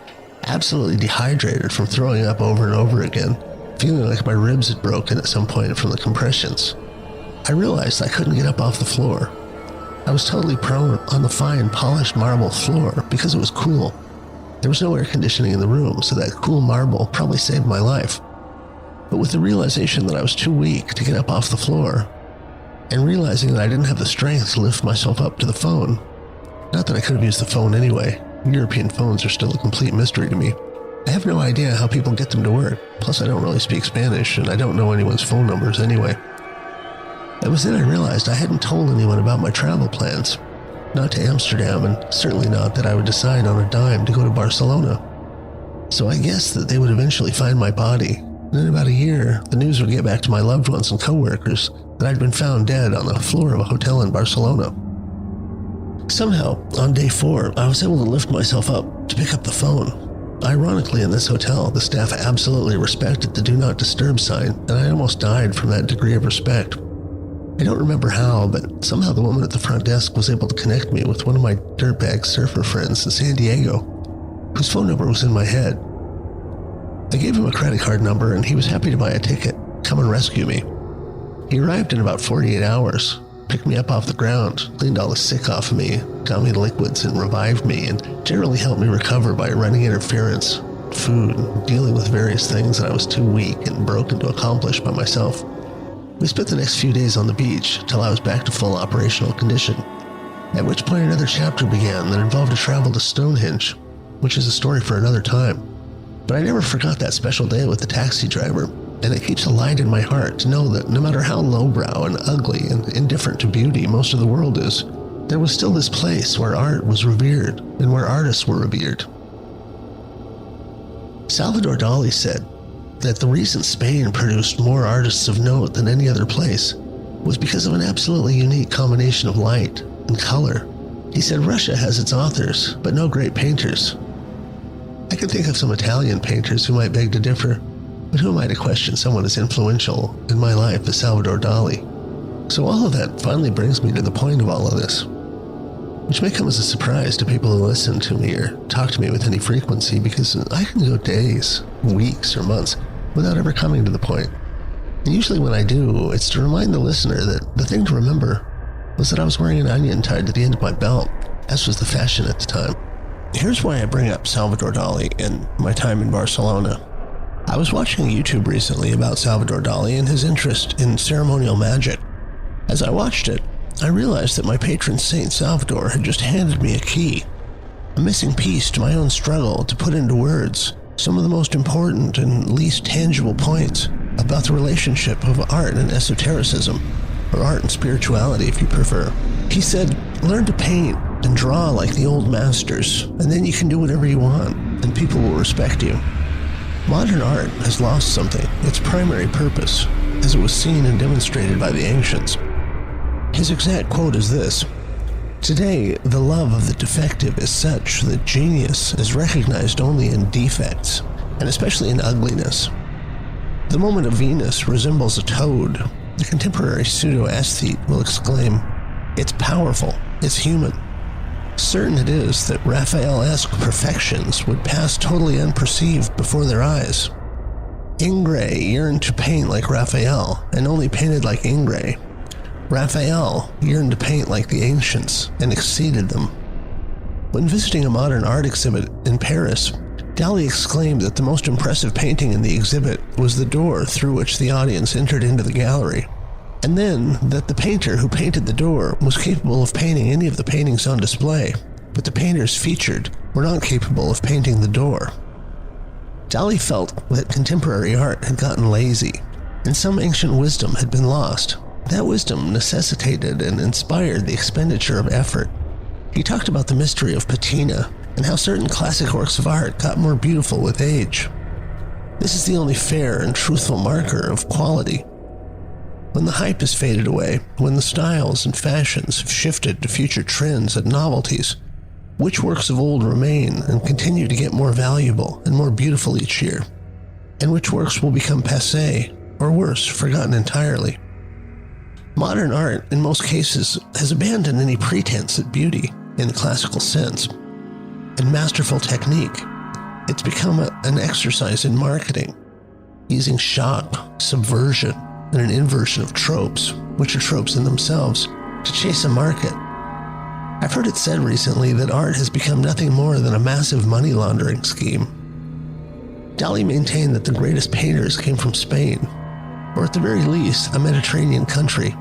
absolutely dehydrated from throwing up over and over again, feeling like my ribs had broken at some point from the compressions, I realized I couldn't get up off the floor. I was totally prone on the fine, polished marble floor because it was cool. There was no air conditioning in the room, so that cool marble probably saved my life. But with the realization that I was too weak to get up off the floor, and realizing that I didn't have the strength to lift myself up to the phone, not that I could have used the phone anyway, European phones are still a complete mystery to me. I have no idea how people get them to work, plus I don't really speak Spanish and I don't know anyone's phone numbers anyway. It was then I realized I hadn't told anyone about my travel plans, not to Amsterdam, and certainly not that I would decide on a dime to go to Barcelona. So I guessed that they would eventually find my body, and in about a year, the news would get back to my loved ones and co-workers that I'd been found dead on the floor of a hotel in Barcelona. Somehow, on day 4, I was able to lift myself up to pick up the phone. Ironically, in this hotel, the staff absolutely respected the do not disturb sign, and I almost died from that degree of respect. I don't remember how, but somehow the woman at the front desk was able to connect me with one of my dirtbag surfer friends in San Diego, whose phone number was in my head. I gave him a credit card number, and he was happy to buy a ticket, come and rescue me. He arrived in about 48 hours, picked me up off the ground, cleaned all the sick off of me, got me liquids and revived me, and generally helped me recover by running interference, food, and dealing with various things that I was too weak and broken to accomplish by myself. We spent the next few days on the beach till I was back to full operational condition, at which point another chapter began that involved a travel to Stonehenge, which is a story for another time. But I never forgot that special day with the taxi driver, and it keeps a light in my heart to know that no matter how lowbrow and ugly and indifferent to beauty most of the world is, there was still this place where art was revered and where artists were revered. Salvador Dali said that the reason Spain produced more artists of note than any other place was because of an absolutely unique combination of light and color. He said Russia has its authors, but no great painters. I can think of some Italian painters who might beg to differ, but who am I to question someone as influential in my life as Salvador Dali? So all of that finally brings me to the point of all of this, which may come as a surprise to people who listen to me or talk to me with any frequency, because I can go days, weeks, or months without ever coming to the point. And usually when I do, it's to remind the listener that the thing to remember was that I was wearing an onion tied to the end of my belt, as was the fashion at the time. Here's why I bring up Salvador Dali and my time in Barcelona. I was watching YouTube recently about Salvador Dali and his interest in ceremonial magic. As I watched it, I realized that my patron saint Salvador had just handed me a key, a missing piece to my own struggle to put into words some of the most important and least tangible points about the relationship of art and esotericism, or art and spirituality if you prefer. He said, learn to paint and draw like the old masters, and then you can do whatever you want, and people will respect you. Modern art has lost something, its primary purpose, as it was seen and demonstrated by the ancients. His exact quote is this: today, the love of the defective is such that genius is recognized only in defects, and especially in ugliness. The moment a Venus resembles a toad, the contemporary pseudo-aesthete will exclaim, it's powerful, it's human. Certain it is that Raphael-esque perfections would pass totally unperceived before their eyes. Ingres yearned to paint like Raphael, and only painted like Ingres. Raphael yearned to paint like the ancients and exceeded them. When visiting a modern art exhibit in Paris, Dali exclaimed that the most impressive painting in the exhibit was the door through which the audience entered into the gallery, and then that the painter who painted the door was capable of painting any of the paintings on display, but the painters featured were not capable of painting the door. Dali felt that contemporary art had gotten lazy, and some ancient wisdom had been lost. That wisdom necessitated and inspired the expenditure of effort. He talked about the mystery of patina and how certain classic works of art got more beautiful with age. This is the only fair and truthful marker of quality. When the hype has faded away, when the styles and fashions have shifted to future trends and novelties, which works of old remain and continue to get more valuable and more beautiful each year? And which works will become passé, or worse, forgotten entirely? Modern art, in most cases, has abandoned any pretense at beauty in the classical sense. And masterful technique, it's become an exercise in marketing, using shock, subversion, and an inversion of tropes, which are tropes in themselves, to chase a market. I've heard it said recently that art has become nothing more than a massive money laundering scheme. Dali maintained that the greatest painters came from Spain, or at the very least, a Mediterranean country.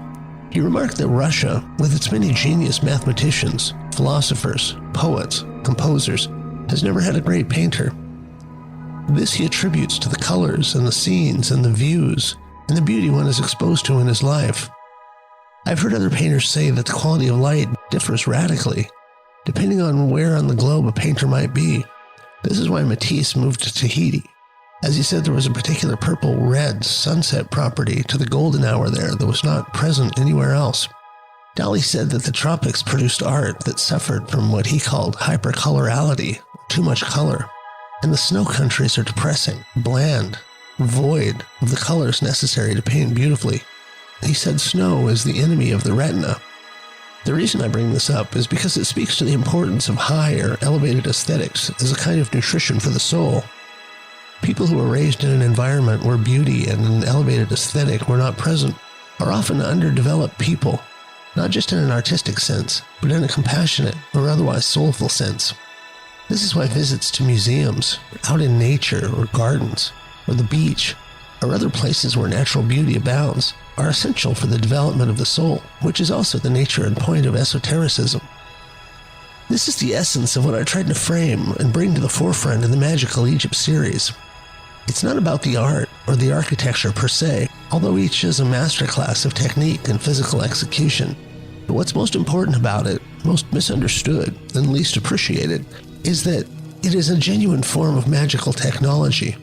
He remarked that Russia, with its many genius mathematicians, philosophers, poets, composers, has never had a great painter. This he attributes to the colors and the scenes and the views and the beauty one is exposed to in his life. I've heard other painters say that the quality of light differs radically, depending on where on the globe a painter might be. This is why Matisse moved to Tahiti, as he said there was a particular purple-red sunset property to the golden hour there that was not present anywhere else. Dali said that the tropics produced art that suffered from what he called hypercolorality, too much color, and the snow countries are depressing, bland, void of the colors necessary to paint beautifully. He said snow is the enemy of the retina. The reason I bring this up is because it speaks to the importance of high or elevated aesthetics as a kind of nutrition for the soul. People who are raised in an environment where beauty and an elevated aesthetic were not present are often underdeveloped people, not just in an artistic sense, but in a compassionate or otherwise soulful sense. This is why visits to museums, out in nature or gardens, or the beach, or other places where natural beauty abounds, are essential for the development of the soul, which is also the nature and point of esotericism. This is the essence of what I tried to frame and bring to the forefront in the Magical Egypt series. It's not about the art or the architecture per se, although each is a masterclass of technique and physical execution. But what's most important about it, most misunderstood and least appreciated, is that it is a genuine form of magical technology.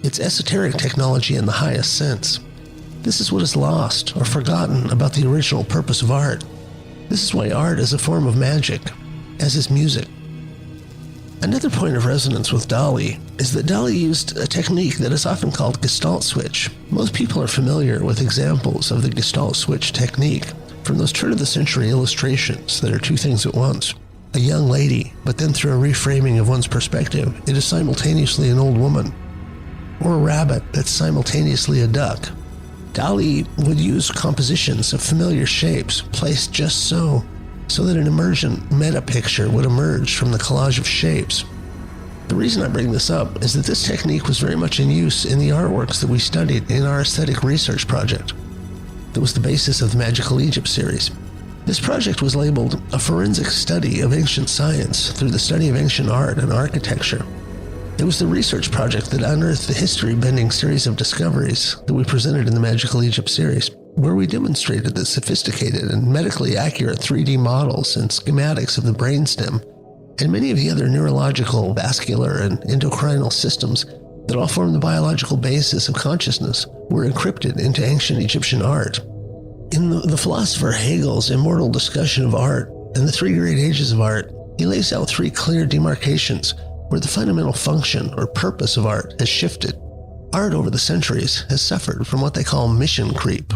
It's esoteric technology in the highest sense. This is what is lost or forgotten about the original purpose of art. This is why art is a form of magic, as is music. Another point of resonance with Dali is that Dali used a technique that is often called Gestalt switch. Most people are familiar with examples of the Gestalt switch technique from those turn-of-the-century illustrations that are two things at once. A young lady, but then through a reframing of one's perspective, it is simultaneously an old woman. Or a rabbit that's simultaneously a duck. Dali would use compositions of familiar shapes placed just so that an emergent meta-picture would emerge from the collage of shapes. The reason I bring this up is that this technique was very much in use in the artworks that we studied in our aesthetic research project. That was the basis of the Magical Egypt series. This project was labeled a forensic study of ancient science through the study of ancient art and architecture. It was the research project that unearthed the history-bending series of discoveries that we presented in the Magical Egypt series, where we demonstrated that sophisticated and medically accurate 3D models and schematics of the brainstem and many of the other neurological, vascular, and endocrinal systems that all form the biological basis of consciousness were encrypted into ancient Egyptian art. In the philosopher Hegel's immortal discussion of art and the three great ages of art, he lays out three clear demarcations where the fundamental function or purpose of art has shifted. Art over the centuries has suffered from what they call mission creep,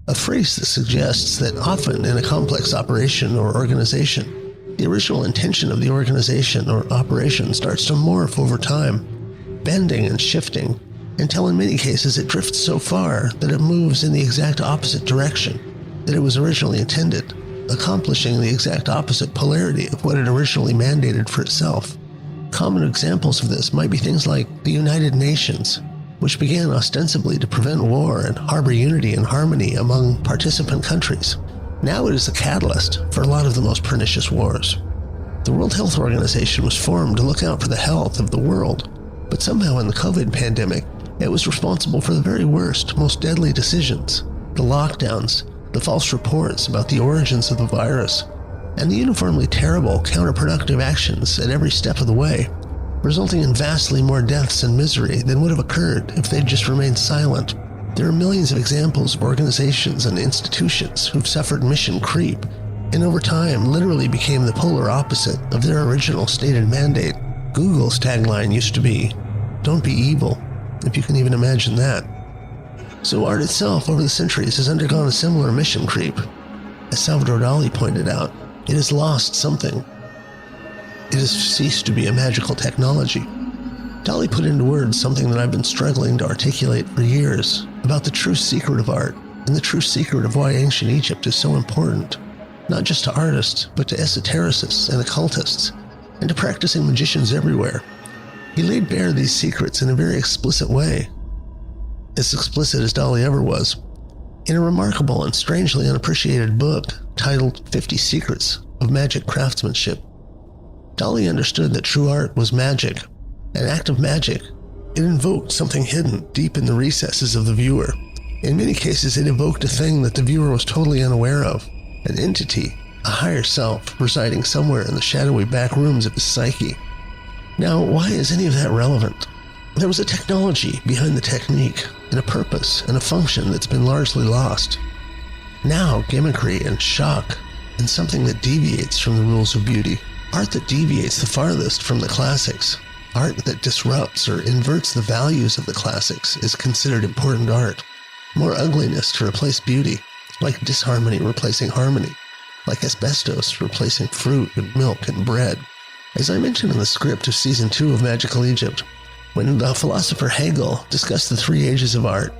a phrase that suggests that often in a complex operation or organization, the original intention of the organization or operation starts to morph over time, bending and shifting, until in many cases it drifts so far that it moves in the exact opposite direction. that it was originally intended, accomplishing the exact opposite polarity of what it originally mandated for itself. Common examples of this might be things like the United Nations, which began ostensibly to prevent war and harbor unity and harmony among participant countries. Now it is the catalyst for a lot of the most pernicious wars. The World Health Organization was formed to look out for the health of the world, but somehow in the COVID pandemic, it was responsible for the very worst, most deadly decisions: the lockdowns, the false reports about the origins of the virus, and the uniformly terrible, counterproductive actions at every step of the way, resulting in vastly more deaths and misery than would have occurred if they'd just remained silent. There are millions of examples of organizations and institutions who've suffered mission creep, and over time literally became the polar opposite of their original stated mandate. Google's tagline used to be, "Don't be evil," if you can even imagine that. So art itself over the centuries has undergone a similar mission creep. As Salvador Dali pointed out, it has lost something. It has ceased to be a magical technology. Dali put into words something that I've been struggling to articulate for years about the true secret of art and the true secret of why ancient Egypt is so important, not just to artists, but to esotericists and occultists, and to practicing magicians everywhere. He laid bare these secrets in a very explicit way, as explicit as Dali ever was, in a remarkable and strangely unappreciated book titled 50 Secrets of Magic Craftsmanship. Dali understood that true art was magic, an act of magic. It invoked something hidden deep in the recesses of the viewer. In many cases, it evoked a thing that the viewer was totally unaware of, an entity, a higher self residing somewhere in the shadowy back rooms of his psyche. Now, why is any of that relevant? There was a technology behind the technique, and a purpose and a function that's been largely lost. Now, gimmickry and shock, and something that deviates from the rules of beauty. Art that deviates the farthest from the classics, art that disrupts or inverts the values of the classics, is considered important art. More ugliness to replace beauty, like disharmony replacing harmony, like asbestos replacing fruit and milk and bread. As I mentioned in the script of Season 2 of Magical Egypt, when the philosopher Hegel discussed the three ages of art,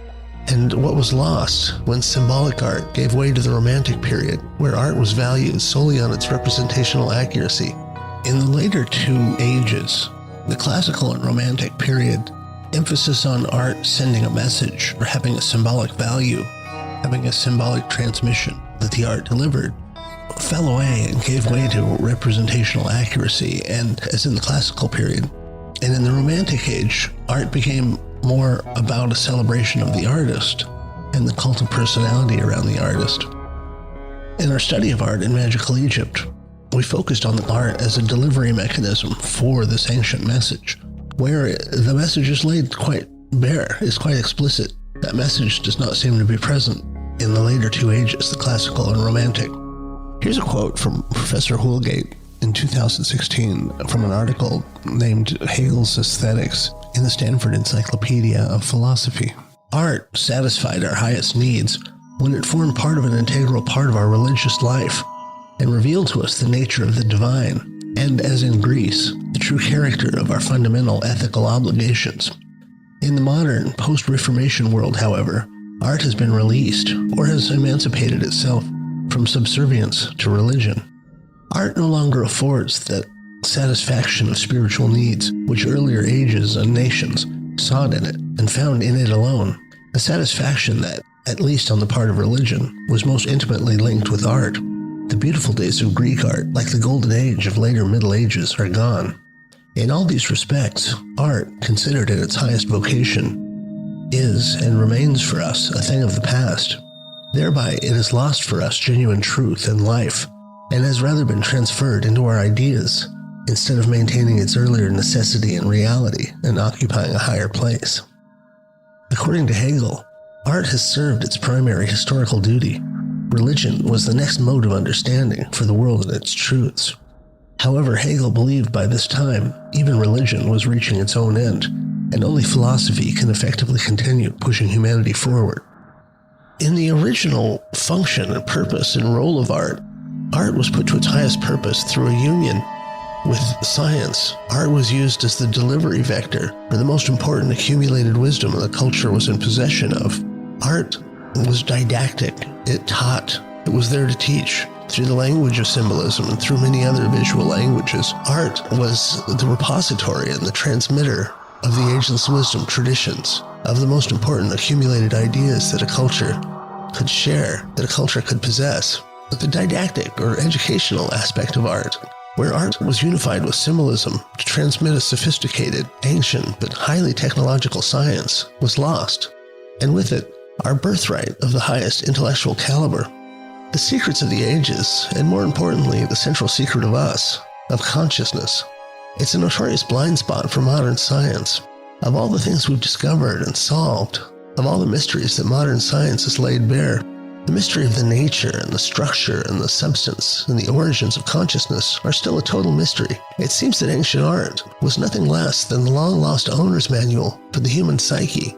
and what was lost when symbolic art gave way to the Romantic period, where art was valued solely on its representational accuracy. In the later two ages, the classical and Romantic period, emphasis on art sending a message or having a symbolic value, having a symbolic transmission that the art delivered, fell away and gave way to representational accuracy, and as in the classical period. And in the Romantic age, art became more about a celebration of the artist and the cult of personality around the artist. In our study of art in Magical Egypt, we focused on the art as a delivery mechanism for this ancient message, where the message is laid quite bare, is quite explicit. That message does not seem to be present in the later two ages, the classical and Romantic. Here's a quote from Professor Houlgate in 2016 from an article named Hegel's Aesthetics in the Stanford Encyclopedia of Philosophy. Art satisfied our highest needs when it formed part of an integral part of our religious life and revealed to us the nature of the divine, and, as in Greece, the true character of our fundamental ethical obligations. In the modern, post-Reformation world, however, art has been released, or has emancipated itself from subservience to religion. Art no longer affords that satisfaction of spiritual needs which earlier ages and nations sought in it and found in it alone, a satisfaction that, at least on the part of religion, was most intimately linked with art. The beautiful days of Greek art, like the golden age of later Middle Ages, are gone. In all these respects, art, considered in its highest vocation, is and remains for us a thing of the past. Thereby, it has lost for us genuine truth and life, and has rather been transferred into our ideas, instead of maintaining its earlier necessity and reality and occupying a higher place. According to Hegel, art has served its primary historical duty. Religion was the next mode of understanding for the world and its truths. However, Hegel believed by this time, even religion was reaching its own end, and only philosophy can effectively continue pushing humanity forward. In the original function and purpose and role of art, art was put to its highest purpose through a union with science. Art was used as the delivery vector for the most important accumulated wisdom the culture was in possession of. Art was didactic. It taught It was there to teach. Through the language of symbolism and through many other visual languages, art was the repository and the transmitter of the ageless wisdom traditions, of the most important accumulated ideas that a culture could share, that a culture could possess. The didactic or educational aspect of art, where art was unified with symbolism to transmit a sophisticated, ancient, but highly technological science, was lost. And with it, our birthright of the highest intellectual caliber. The secrets of the ages, and more importantly, the central secret of us, of consciousness. It's a notorious blind spot for modern science. Of all the things we've discovered and solved, of all the mysteries that modern science has laid bare, the mystery of the nature and the structure and the substance and the origins of consciousness are still a total mystery. It seems that ancient art was nothing less than the long-lost owner's manual for the human psyche,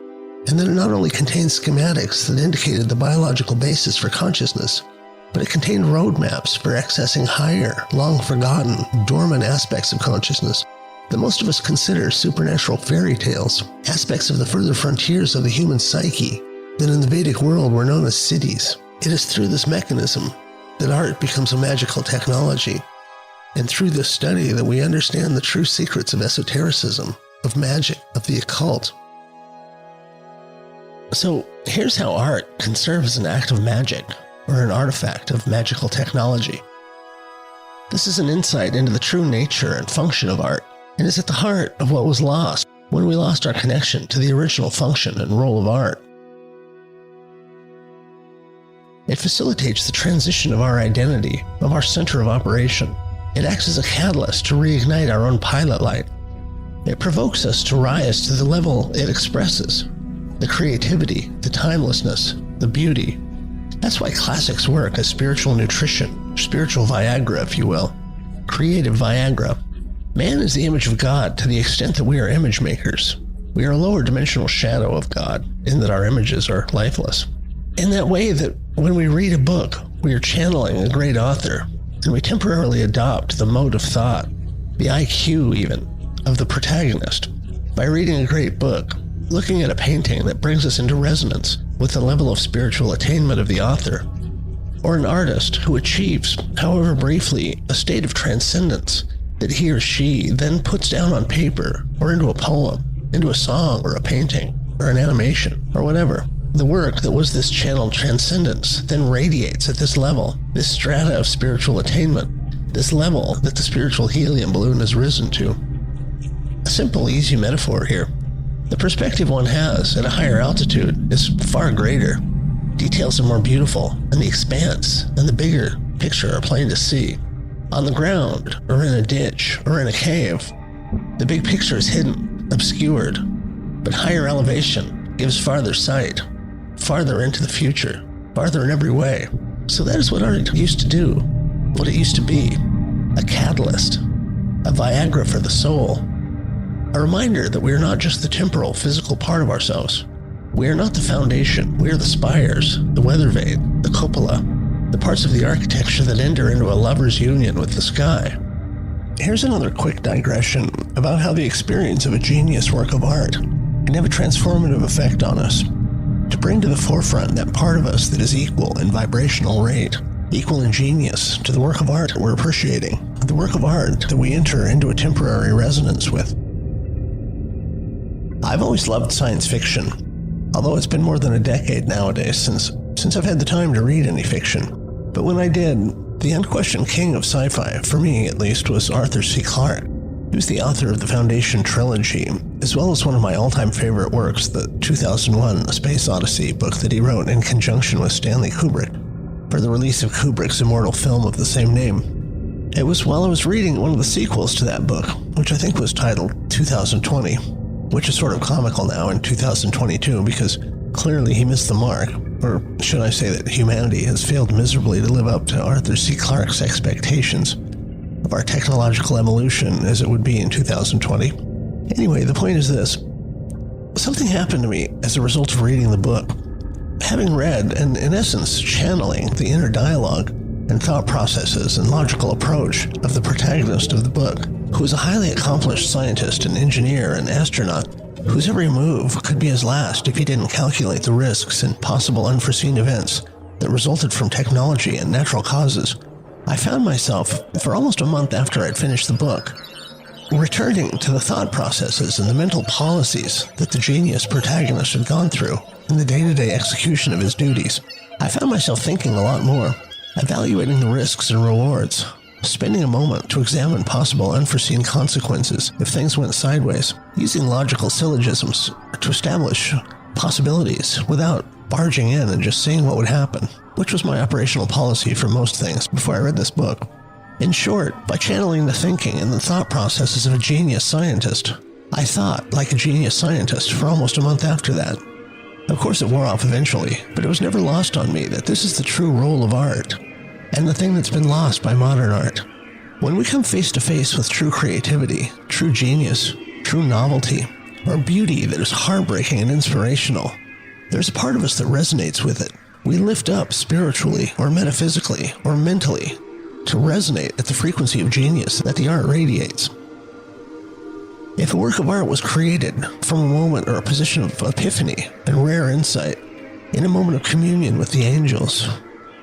and that it not only contained schematics that indicated the biological basis for consciousness, but it contained roadmaps for accessing higher, long-forgotten, dormant aspects of consciousness that most of us consider supernatural fairy tales, aspects of the further frontiers of the human psyche that in the Vedic world were known as cities. It is through this mechanism that art becomes a magical technology, and through this study that we understand the true secrets of esotericism, of magic, of the occult. So here's how art can serve as an act of magic, or an artifact of magical technology. This is an insight into the true nature and function of art, and is at the heart of what was lost when we lost our connection to the original function and role of art. It facilitates the transition of our identity, of our center of operation. It acts as a catalyst to reignite our own pilot light. It provokes us to rise to the level it expresses, the creativity, the timelessness, the beauty. That's why classics work as spiritual nutrition, spiritual Viagra, if you will. Creative Viagra. Man is the image of God to the extent that we are image makers. We are a lower dimensional shadow of God, in that our images are lifeless. In that way that when we read a book, we are channeling a great author, and we temporarily adopt the mode of thought, the IQ even, of the protagonist. By reading a great book, looking at a painting that brings us into resonance with the level of spiritual attainment of the author, or an artist who achieves, however briefly, a state of transcendence that he or she then puts down on paper or into a poem, into a song or a painting or an animation or whatever. The work that was this channeled transcendence then radiates at this level, this strata of spiritual attainment, this level that the spiritual helium balloon has risen to. A simple, easy metaphor here. The perspective one has at a higher altitude is far greater. Details are more beautiful, and the expanse and the bigger picture are plain to see. On the ground, or in a ditch, or in a cave, the big picture is hidden, obscured, but higher elevation gives farther sight, farther into the future, farther in every way. So that is what art used to do, what it used to be, a catalyst, a Viagra for the soul. A reminder that we are not just the temporal, physical part of ourselves. We are not the foundation. We are the spires, the weather vane, the cupola, the parts of the architecture that enter into a lover's union with the sky. Here's another quick digression about how the experience of a genius work of art can have a transformative effect on us, to bring to the forefront that part of us that is equal in vibrational rate, equal in genius to the work of art that we're appreciating, the work of art that we enter into a temporary resonance with. I've always loved science fiction, although it's been more than a decade nowadays since I've had the time to read any fiction. But when I did, the unquestioned king of sci-fi, for me at least, was Arthur C. Clarke. He was the author of the Foundation trilogy, as well as one of my all-time favorite works, the 2001 A Space Odyssey book that he wrote in conjunction with Stanley Kubrick for the release of Kubrick's immortal film of the same name. It was while I was reading one of the sequels to that book, which I think was titled 2020, which is sort of comical now in 2022 because clearly he missed the mark, or should I say that humanity has failed miserably to live up to Arthur C. Clarke's expectations of our technological evolution as it would be in 2020. Anyway, the point is this. Something happened to me as a result of reading the book. Having read and, in essence, channeling the inner dialogue and thought processes and logical approach of the protagonist of the book, who is a highly accomplished scientist and engineer and astronaut whose every move could be his last if he didn't calculate the risks and possible unforeseen events that resulted from technology and natural causes, I found myself, for almost a month after I'd finished the book, returning to the thought processes and the mental policies that the genius protagonist had gone through in the day-to-day execution of his duties. I found myself thinking a lot more, evaluating the risks and rewards, spending a moment to examine possible unforeseen consequences if things went sideways, using logical syllogisms to establish possibilities without barging in and just seeing what would happen, which was my operational policy for most things before I read this book. In short, by channeling the thinking and the thought processes of a genius scientist, I thought like a genius scientist for almost a month after that. Of course it wore off eventually, but it was never lost on me that this is the true role of art, and the thing that's been lost by modern art. When we come face to face with true creativity, true genius, true novelty, or beauty that is heartbreaking and inspirational, there's a part of us that resonates with it. We lift up spiritually, or metaphysically, or mentally, to resonate at the frequency of genius that the art radiates. If a work of art was created from a moment or a position of epiphany and rare insight, in a moment of communion with the angels,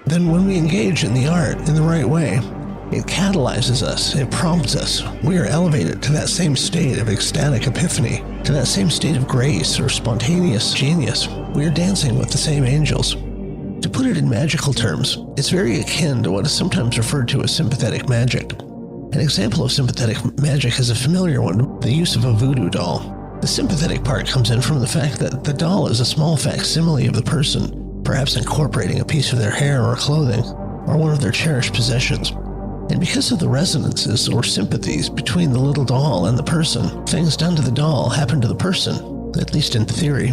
then when we engage in the art in the right way, it catalyzes us, it prompts us. We are elevated to that same state of ecstatic epiphany, to that same state of grace or spontaneous genius. We are dancing with the same angels. To put it in magical terms, it's very akin to what is sometimes referred to as sympathetic magic. An example of sympathetic magic is a familiar one, the use of a voodoo doll. The sympathetic part comes in from the fact that the doll is a small facsimile of the person, perhaps incorporating a piece of their hair or clothing, or one of their cherished possessions. And because of the resonances or sympathies between the little doll and the person, things done to the doll happen to the person, at least in theory.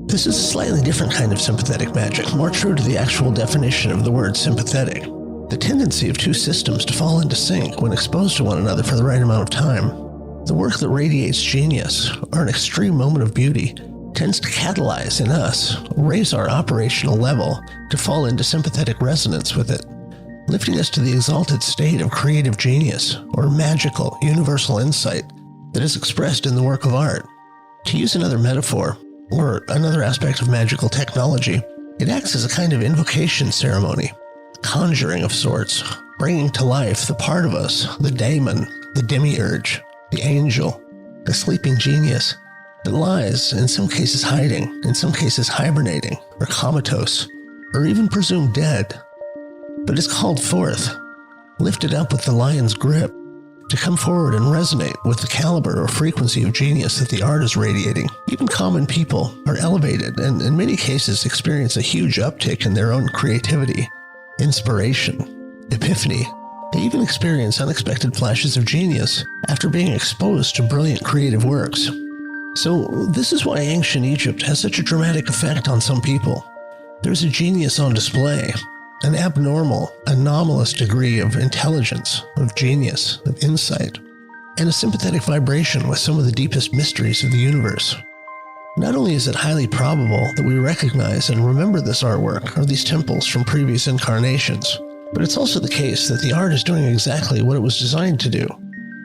This is a slightly different kind of sympathetic magic, more true to the actual definition of the word sympathetic. The tendency of two systems to fall into sync when exposed to one another for the right amount of time. The work that radiates genius, or an extreme moment of beauty, tends to catalyze in us, raise our operational level to fall into sympathetic resonance with it, lifting us to the exalted state of creative genius, or magical, universal insight that is expressed in the work of art. To use another metaphor, or another aspect of magical technology, it acts as a kind of invocation ceremony, conjuring of sorts, bringing to life the part of us, the daemon, the demiurge, the angel, the sleeping genius, that lies, in some cases hiding, in some cases hibernating, or comatose, or even presumed dead, but is called forth, lifted up with the lion's grip, to come forward and resonate with the caliber or frequency of genius that the art is radiating. Even common people are elevated and in many cases experience a huge uptick in their own creativity, inspiration, epiphany. They even experience unexpected flashes of genius after being exposed to brilliant creative works. So this is why ancient Egypt has such a dramatic effect on some people. There's a genius on display, an abnormal, anomalous degree of intelligence, of genius, of insight, and a sympathetic vibration with some of the deepest mysteries of the universe. Not only is it highly probable that we recognize and remember this artwork or these temples from previous incarnations, but it's also the case that the art is doing exactly what it was designed to do,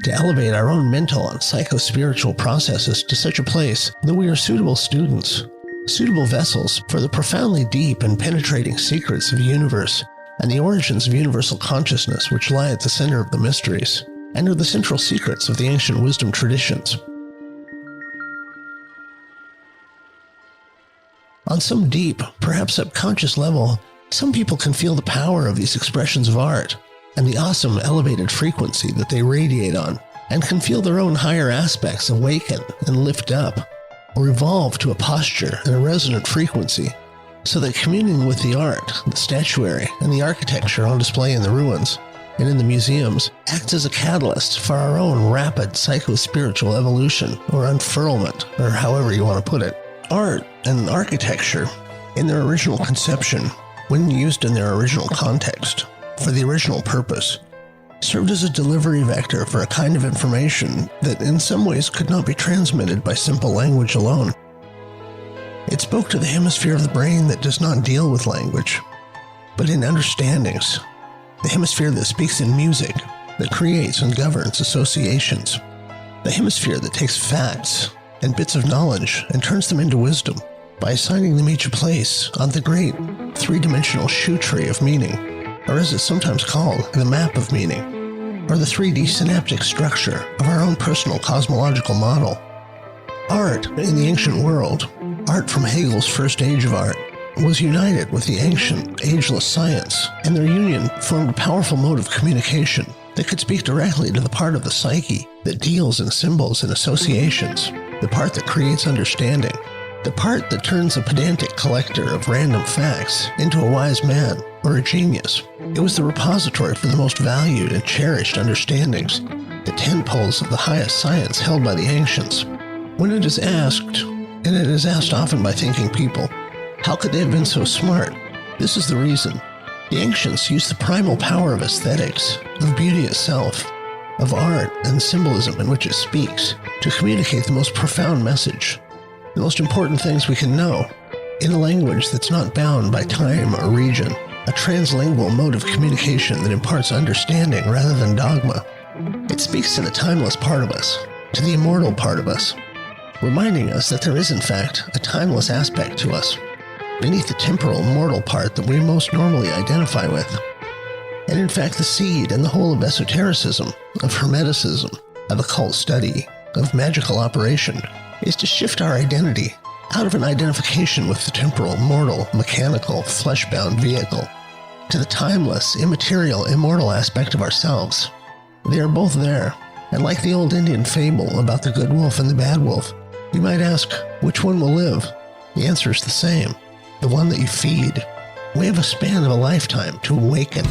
to elevate our own mental and psycho-spiritual processes to such a place that we are suitable students, suitable vessels for the profoundly deep and penetrating secrets of the universe and the origins of universal consciousness which lie at the center of the mysteries and are the central secrets of the ancient wisdom traditions. On some deep, perhaps subconscious level, some people can feel the power of these expressions of art and the awesome elevated frequency that they radiate on, and can feel their own higher aspects awaken and lift up, or evolve to a posture and a resonant frequency, so that communing with the art, the statuary, and the architecture on display in the ruins and in the museums acts as a catalyst for our own rapid psycho-spiritual evolution or unfurlment, or however you want to put it. Art and architecture, in their original conception, when used in their original context, for the original purpose, served as a delivery vector for a kind of information that in some ways could not be transmitted by simple language alone. It spoke to the hemisphere of the brain that does not deal with language, but in understandings, the hemisphere that speaks in music, that creates and governs associations, the hemisphere that takes facts and bits of knowledge and turns them into wisdom by assigning them each a place on the great three-dimensional shoe tree of meaning, or as it's sometimes called, the map of meaning, or the 3D synaptic structure of our own personal cosmological model. Art in the ancient world, art from Hegel's first age of art, was united with the ancient, ageless science, and their union formed a powerful mode of communication that could speak directly to the part of the psyche that deals in symbols and associations, the part that creates understanding, the part that turns a pedantic collector of random facts into a wise man or a genius. It was the repository for the most valued and cherished understandings, the tentpoles of the highest science held by the ancients. When it is asked, and it is asked often by thinking people, how could they have been so smart? This is the reason. The ancients used the primal power of aesthetics, of beauty itself, of art and symbolism in which it speaks, to communicate the most profound message, the most important things we can know, in a language that's not bound by time or region, a translingual mode of communication that imparts understanding rather than dogma. It speaks to the timeless part of us, to the immortal part of us, reminding us that there is in fact a timeless aspect to us, beneath the temporal mortal part that we most normally identify with. And in fact, the seed and the whole of esotericism, of hermeticism, of occult study, of magical operation, is to shift our identity out of an identification with the temporal, mortal, mechanical, flesh-bound vehicle, to the timeless, immaterial, immortal aspect of ourselves. They are both there, and like the old Indian fable about the good wolf and the bad wolf, you might ask, which one will live? The answer is the same. The one that you feed. We have a span of a lifetime to awaken.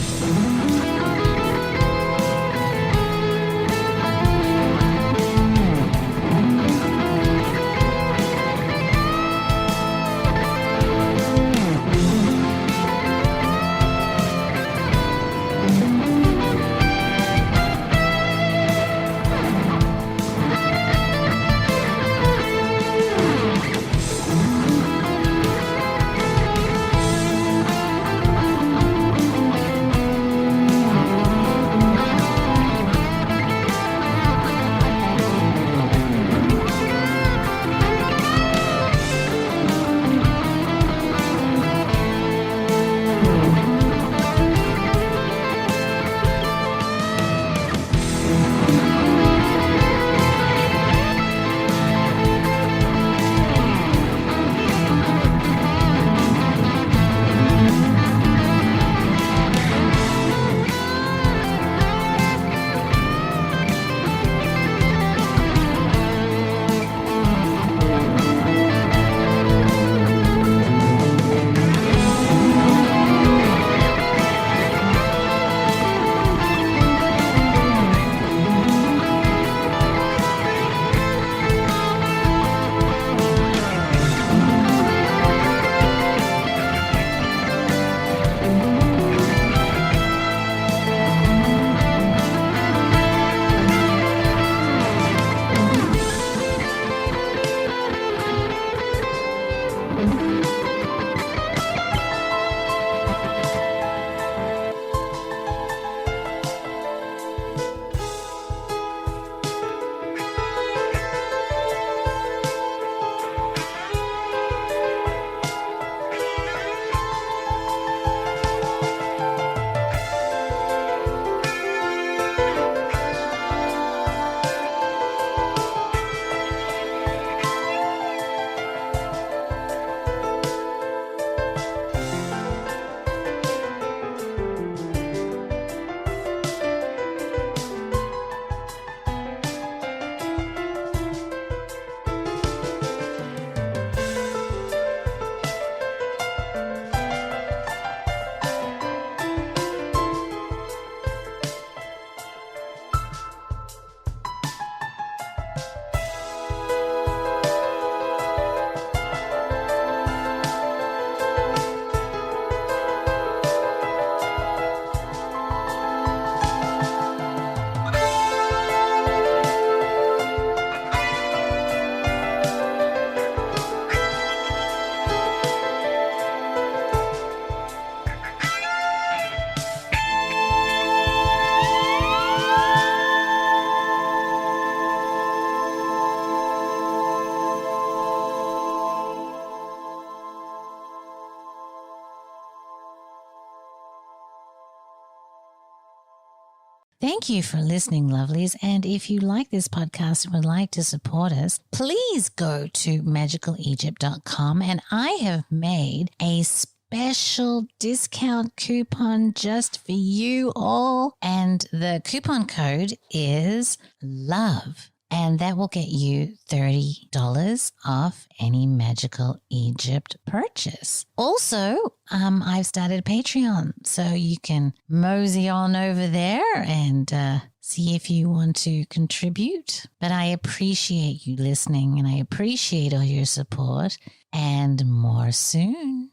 Thank you for listening, lovelies. And if you like this podcast and would like to support us, please go to magicalegypt.com. And I have made a special discount coupon just for you all. And the coupon code is LOVE. And that will get you $30 off any Magical Egypt purchase. Also, I've started Patreon, so you can mosey on over there and see if you want to contribute. But I appreciate you listening, and I appreciate all your support, and more soon.